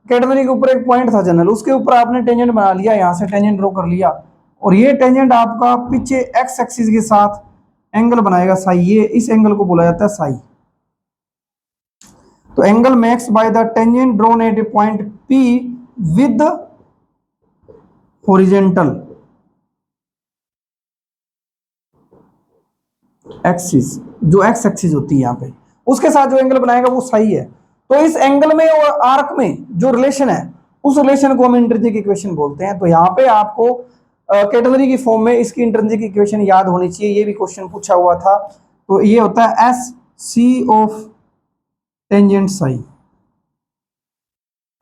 कैटेगरी के ऊपर एक पॉइंट था जनरल, उसके ऊपर आपने टेंजेंट बना लिया, यहां से टेंजेंट ड्रॉ कर लिया, और ये टेंजेंट आपका पीछे x एक्सिस के साथ एंगल बनाएगा साई, ये इस एंगल को बोला जाता है साई। तो angle max by the tangent drawn at a point P with horizontal axis, जो x एक्सिस होती है यहाँ पे, उसके साथ जो एंगल बनाएगा वो सही है। तो इस एंगल में और आर्क में जो रिलेशन है, उस रिलेशन को हम इंट्रिंसिक इक्वेशन बोलते हैं। तो यहाँ पे आपको कैटेगरी की फॉर्म में इसकी इंट्रिंसिक इक्वेशन याद होनी चाहिए, ये भी क्वेश्चन पूछा हुआ था। तो ये होता है s c of tangent psi,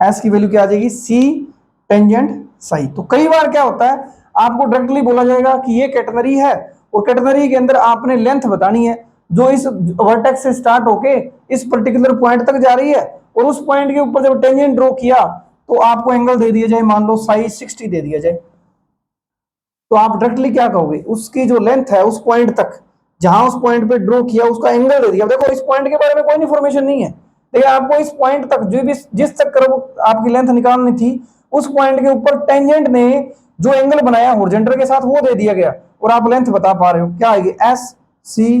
s की वैल्यू क्या आ जाएगी, सी टेंजेंट साई। तो कई बार क्या होता है, आपको डायरेक्टली बोला जाएगा कि ये कैटेनरी है, और कैटेनरी के अंदर आपने लेंथ बतानी है जो इस वर्टेक्स से स्टार्ट होके इस पर्टिकुलर पॉइंट तक जा रही है, और उस पॉइंट के ऊपर जब टेंजेंट ड्रॉ किया तो आपको एंगल दे दिया जाए, मान लो साइज 60 दे दिया जाए, तो आप डायरेक्टली क्या कहोगे, उसकी जो लेंथ है उस पॉइंट तक, जहां उस पॉइंट पे ड्रॉ किया उसका एंगल दे दिया। देखो इस पॉइंट के बारे में कोई इन्फॉर्मेशन नहीं है, लेकिन आपको इस पॉइंट तक जो भी जिस तक आपकी लेंथ निकालनी थी उस पॉइंट के ऊपर टेंजेंट ने जो एंगल बनाया हॉरिजॉन्टल के साथ वो दे दिया गया, और आप लेंथ बता पा रहे हो क्या आएगी, s c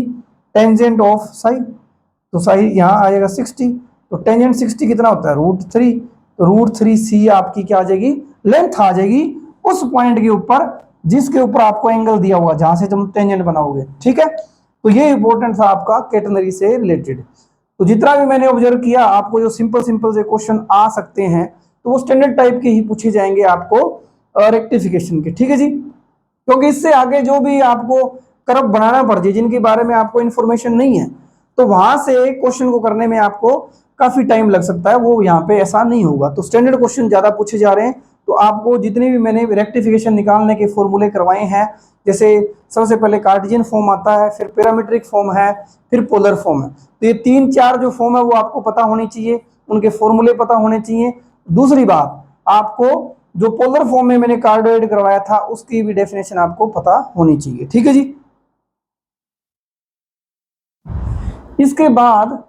tangent of psi, तो साई यहाँ आएगा 60, तो टेंजेंट 60 कितना होता है, √3, तो √3 आपकी क्या आ जाएगी, लेंथ आ जाएगी उस पॉइंट के ऊपर जिसके ऊपर आपको एंगल दिया होगा, जहां से तुम टेंजेंट बनाओगे। ठीक है, तो ये इंपॉर्टेंट था आपका कैटेनरी से रिलेटेड। तो जितना भी मैंने ऑब्जर्व किया, आपको जो सिंपल सिंपल से क्वेश्चन आ सकते हैं तो वो स्टैंडर्ड टाइप के ही पूछे जाएंगे आपको रेक्टिफिकेशन के। ठीक है जी, क्योंकि इससे आगे जो भी आपको कर्व बनाना पड़ जाए जिनके बारे में आपको इन्फॉर्मेशन नहीं है, तो वहां से क्वेश्चन को करने में आपको काफी टाइम लग सकता है, वो यहाँ पे ऐसा नहीं होगा। तो स्टैंडर्ड क्वेश्चन ज्यादा पूछे जा रहे हैं, तो आपको जितने भी मैंने रेक्टिफिकेशन निकालने के फॉर्मूले करवाए हैं, जैसे सबसे पहले कार्टेशियन फॉर्म आता है, फिर पैरामीट्रिक फॉर्म है, फिर पोलर फॉर्म है, तो ये 3-4 जो फॉर्म है वो आपको पता होनी चाहिए, उनके फॉर्मूले पता होने चाहिए। दूसरी बात, आपको जो पोलर फॉर्म में मैंने कार्डोइड करवाया था उसकी भी डेफिनेशन आपको पता होनी चाहिए। ठीक है जी, इसके बाद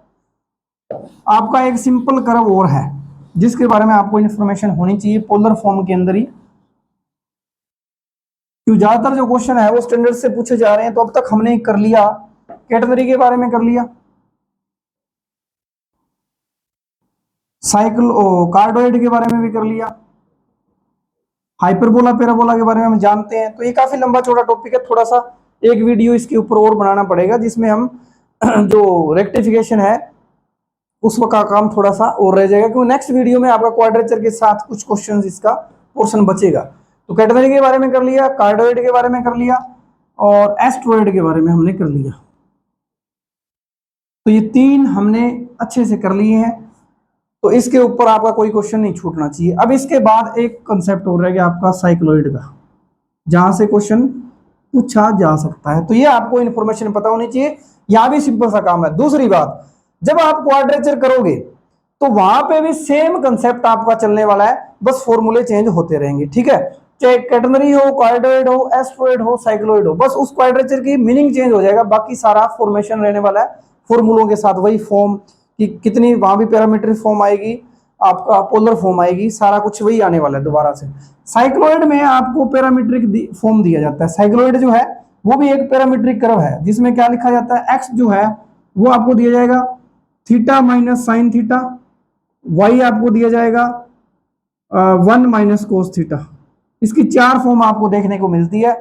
आपका एक सिंपल कर्व और है जिसके बारे में आपको इंफॉर्मेशन होनी चाहिए पोलर फॉर्म के अंदर ही, क्यों ज्यादातर जो क्वेश्चन है वो स्टैंडर्ड से पूछे जा रहे हैं। तो अब तक हमने कर लिया कैटेगरी के बारे में, कर लिया साइकिल कार्डोइड के बारे में भी कर लिया, हाइपरबोला पैराबोला के बारे में हम जानते हैं। तो ये काफी लंबा चौड़ा टॉपिक है, थोड़ा सा एक वीडियो इसके ऊपर और बनाना पड़ेगा जिसमें हम जो रेक्टिफिकेशन है उस का काम थोड़ा सा और रह जाएगा, क्योंकि नेक्स्ट वीडियो में आपका क्वाड्रेचर के साथ कुछ क्वेश्चंस इसका पोर्शन बचेगा। तो कैटेगरी के बारे में कर लिया, कार्डोइड के बारे में कर लिया, और एस्ट्रोइड के बारे में हमने कर लिया। तो ये 3 हमने अच्छे से कर लिए हैं, तो इसके ऊपर आपका कोई क्वेश्चन नहीं छूटना चाहिए। अब इसके बाद एक कंसेप्ट हो रहा है आपका साइक्लोइड का, जहां से क्वेश्चन पूछा जा सकता है, तो ये आपको इंफॉर्मेशन पता होनी चाहिए। यहां भी सिंपल सा काम है। दूसरी बात, जब आप क्वाड्रेचर करोगे तो वहां पे भी सेम कंसेप्ट आपका चलने वाला है, बस फॉर्मूले चेंज होते रहेंगे। ठीक है, चाहे कैटेनरी हो, कार्डोइड हो, एस्ट्रोइड हो, साइक्लोइड हो, बस उस क्वाड्रेचर की मीनिंग चेंज हो जाएगा, बाकी सारा फॉर्मेशन रहने वाला है फॉर्मूलों के साथ। वही फॉर्म कि कितनी, वहां भी पैरामीट्रिक फॉर्म आएगी, आपका पोलर फॉर्म आएगी, सारा कुछ वही आने वाला है दोबारा से। साइक्लोइड में आपको पैरामीट्रिक फॉर्म दिया जाता है। साइक्लोइड जो है वो भी एक पैरामीट्रिक कर्व है जिसमें क्या लिखा जाता है, एक्स जो है वो आपको दिया जाएगा theta minus sine theta, y आपको दिया जाएगा 1 माइनस कोस थीटा। इसकी 4 फॉर्म आपको देखने को मिलती है।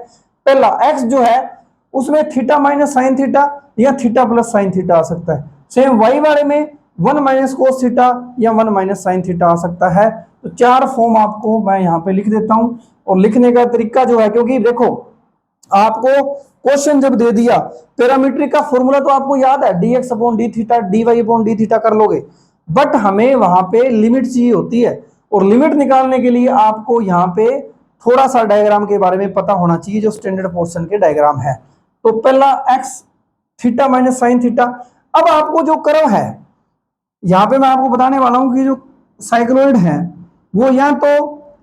पहला एक्स जो है उसमें थीटा माइनस साइन थीटा या थीटा प्लस साइन थीटा आ सकता है। सेम वाई वाले में 1 माइनस कोस थीटा या 1 माइनस साइन थीटा आ सकता है। तो 4 फॉर्म आपको मैं यहाँ पे लिख देता हूं, और लिखने का तरीका जो है, क्योंकि देखो आपको क्वेश्चन जब दे दिया, पैरामीट्रिक का फॉर्मूला तो आपको याद है, dx upon D theta dy upon D theta कर लोगे, बट हमें वहां पे लिमिट चाहिए होती है, और लिमिट निकालने के लिए आपको यहाँ पे थोड़ा सा डायग्राम के बारे में पता होना चाहिए जो स्टैंडर्ड पोर्शन के डायग्राम है। तो पहला x theta minus sine theta. अब आपको जो कर्व है यहाँ पे मैं आपको बताने वाला हूं कि जो साइक्लोइड है वो या तो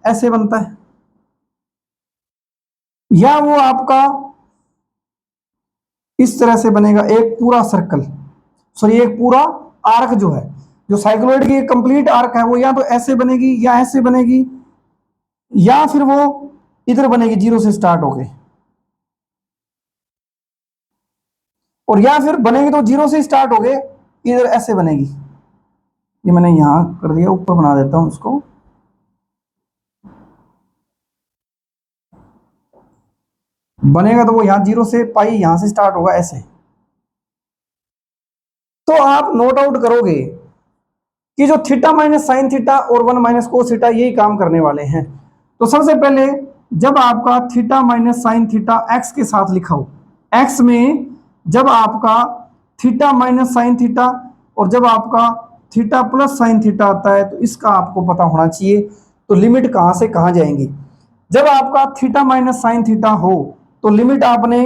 ऐसे बनता है, या वो आपका इस तरह से बनेगा, एक पूरा सर्कल, सॉरी एक पूरा आर्क जो है, जो साइक्लोइड की कंप्लीट आर्क है वो या तो ऐसे बनेगी या ऐसे बनेगी, या फिर वो इधर बनेगी जीरो से स्टार्ट होके, और या फिर बनेगी तो जीरो से स्टार्ट होके इधर ऐसे बनेगी। ये मैंने यहां कर दिया, ऊपर बना देता हूं उसको। बनेगा तो वो यहां जीरो से पाई यहां से स्टार्ट होगा ऐसे। तो आप नोट आउट करोगे कि जो थीटा माइनस साइन थीटा और 1 माइनस कोस थीटा यही काम करने वाले हैं। तो सबसे पहले जब आपका theta minus sine theta x के साथ लिखा हो, एक्स में जब आपका थीटा माइनस साइन थीटा और जब आपका थीटा प्लस साइन थीटा आता है, तो इसका आपको पता होना चाहिए। तो लिमिट कहां से कहां जाएंगी, जब आपका थीटा माइनस साइन थीटा हो तो लिमिट आपने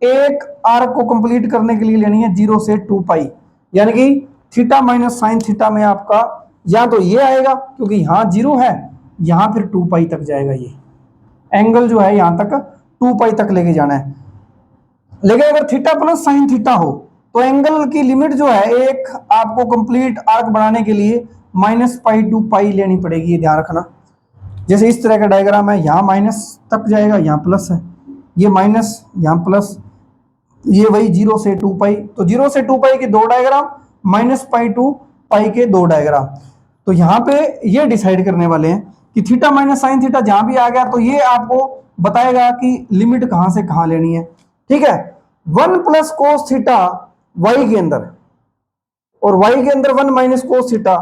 एक आर्क को कंप्लीट करने के लिए लेनी है 0 से 2 पाई, यानी कि थीटा माइनस साइन थीटा में आपका या तो ये आएगा क्योंकि यहां 0 है, यहां फिर 2 पाई तक जाएगा। ये एंगल जो है यहां तक 2 पाई तक लेके जाना है। लेकिन अगर थीटा प्लस साइन थीटा हो तो एंगल की लिमिट जो है एक आपको कंप्लीट आर्क बनाने के लिए माइनस पाई टू पाई लेनी पड़ेगी, ये ध्यान रखना। जैसे इस तरह का डायग्राम है, यहाँ माइनस तक जाएगा, यहाँ प्लस है, ये माइनस यहाँ प्लस, ये वही 0 से 2 पाई। तो 0 से 2 पाई के दो डायग्राम, माइनस पाई टू पाई के दो डायग्राम। तो यहाँ पे ये डिसाइड करने वाले हैं कि थीटा माइनस साइन थीटा जहां भी आ गया तो ये आपको बताएगा कि लिमिट कहां से कहां लेनी है। ठीक है, 1 प्लस कोस थीटा वाई के अंदर और वाई के अंदर 1 माइनस कोस थीटा,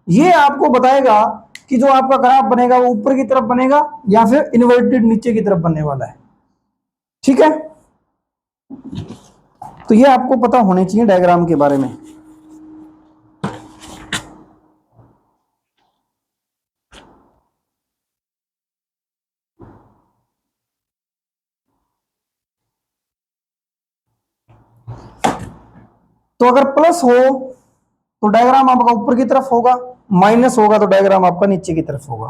ये आपको बताएगा कि जो आपका ग्राफ बनेगा वो ऊपर की तरफ बनेगा या फिर इन्वर्टेड नीचे की तरफ बनने वाला है। ठीक है, तो ये आपको पता होने चाहिए डायग्राम के बारे में। तो अगर प्लस हो तो डायग्राम आपका ऊपर की तरफ होगा, माइनस होगा तो डायग्राम आपका नीचे की तरफ होगा।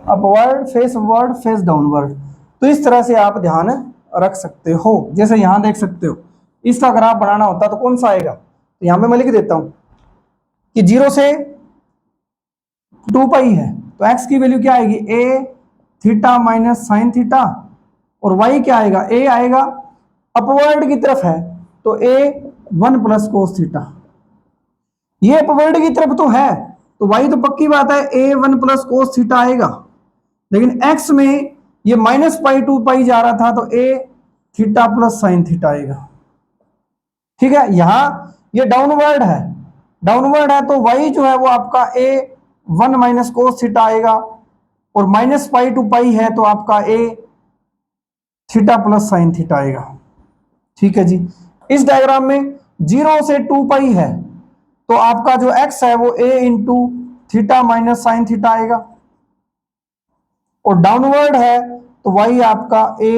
Upward face upward face downward, तो इस तरह से आप ध्यान रख सकते हो। जैसे यहां देख सकते हो, इसका ग्राफ बनाना होता तो कौन सा आएगा, तो यहां पे मैं लिख देता हूं कि 0 से 2 पाई है तो x की वैल्यू क्या आएगी, a theta minus sine theta, और y क्या आएगा, a आएगा। अपवर्ड की तरफ है तो a 1 प्लस कोस थीटा, ये अपवर्ड की तरफ तो है तो y तो पक्की बात है a 1 प्लस कोस थीटा आएगा। लेकिन x में ये माइनस पाई टू पाई जा रहा था तो a theta plus sine theta आएगा। ठीक है, यहां ये डाउनवर्ड है तो y जो है वो आपका a 1 माइनस कोस थीटा आएगा, और माइनस पाई टू पाई है तो आपका a theta plus sine theta आएगा। ठीक है जी, इस डायग्राम में 0 से 2 पाई है तो आपका जो x है वो a into theta minus sine theta आएगा, और डाउनवर्ड है तो y आपका a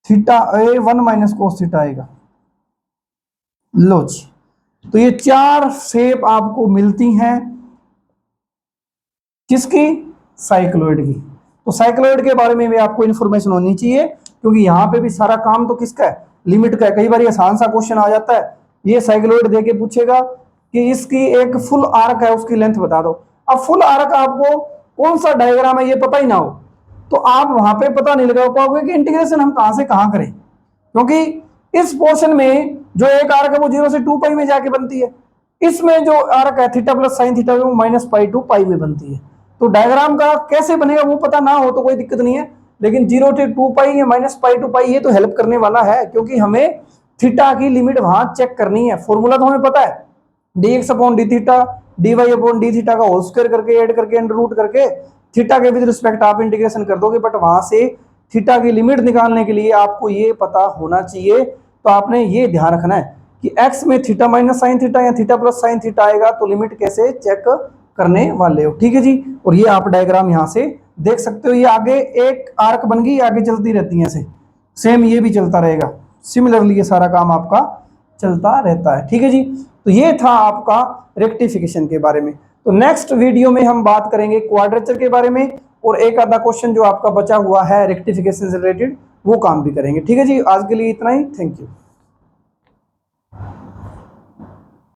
theta a 1 minus cos theta आएगा। लो जी, तो ये चार शेप आपको मिलती हैं किसकी, साइक्लोइड की। तो साइक्लोइड के बारे में भी आपको इंफॉर्मेशन होनी चाहिए क्योंकि यहां पे भी सारा काम तो किसका है, लिमिट का है। कई बार ये आसान सा क्वेश्चन आ जाता है, ये साइक्लोइड देके पूछेगा कि इसकी एक फुल आर्क है उसकी लेंथ बता दो। अब फुल आर्क आपको कौन सा डायग्राम है ये पता ही ना हो तो आप वहां पे पता नहीं लगा पाओगे कि इंटीग्रेशन हम कहां से कहां करें, क्योंकि इस पोर्शन में जो एक आर्क है वो 0 से 2 पाई में जाके बनती है, इसमें जो आर्क है थीटा प्लस साइन थीटा वो माइनस पाई टू पाई में बनती है। तो डायग्राम का कैसे बनेगा वो पता ना हो तो कोई दिक्कत नहीं है, लेकिन 0 से 2 पाई या माइनस पाई टू पाई ये तो हेल्प करने वाला है क्योंकि हमें थीटा की लिमिट वहां चेक करनी है। फॉर्मूला तो हमें पता है, dx upon D theta dy upon D theta का होल स्क्वायर करके ऐड करके अंडर रूट करके थीटा के विद रिस्पेक्ट आप इंटीग्रेशन कर दोगे, बट वहां से थीटा की लिमिट निकालने के लिए आपको ये पता होना चाहिए। तो आपने ये ध्यान रखना है कि x में थीटा माइनस साइन थीटा या थीटा प्लस साइन थीटा आएगा तो लिमिट कैसे चेक करने वाले हो। ठीक है जी, और ये आप डायग्राम यहां से देख सकते हो, ये आगे एक आर्क बन गई, आगे चलती रहती है ऐसे, सेम ये भी चलता रहेगा। सिमिलरली ये सारा काम आपका चलता रहता है। ठीक है जी, तो ये था आपका रेक्टिफिकेशन के बारे में। तो नेक्स्ट वीडियो में हम बात करेंगे क्वाड्रेचर के बारे में, और एक आधा क्वेश्चन जो आपका बचा हुआ है रेक्टिफिकेशन से रिलेटेड वो काम भी करेंगे। ठीक है जी, आज के लिए इतना ही, थैंक यू।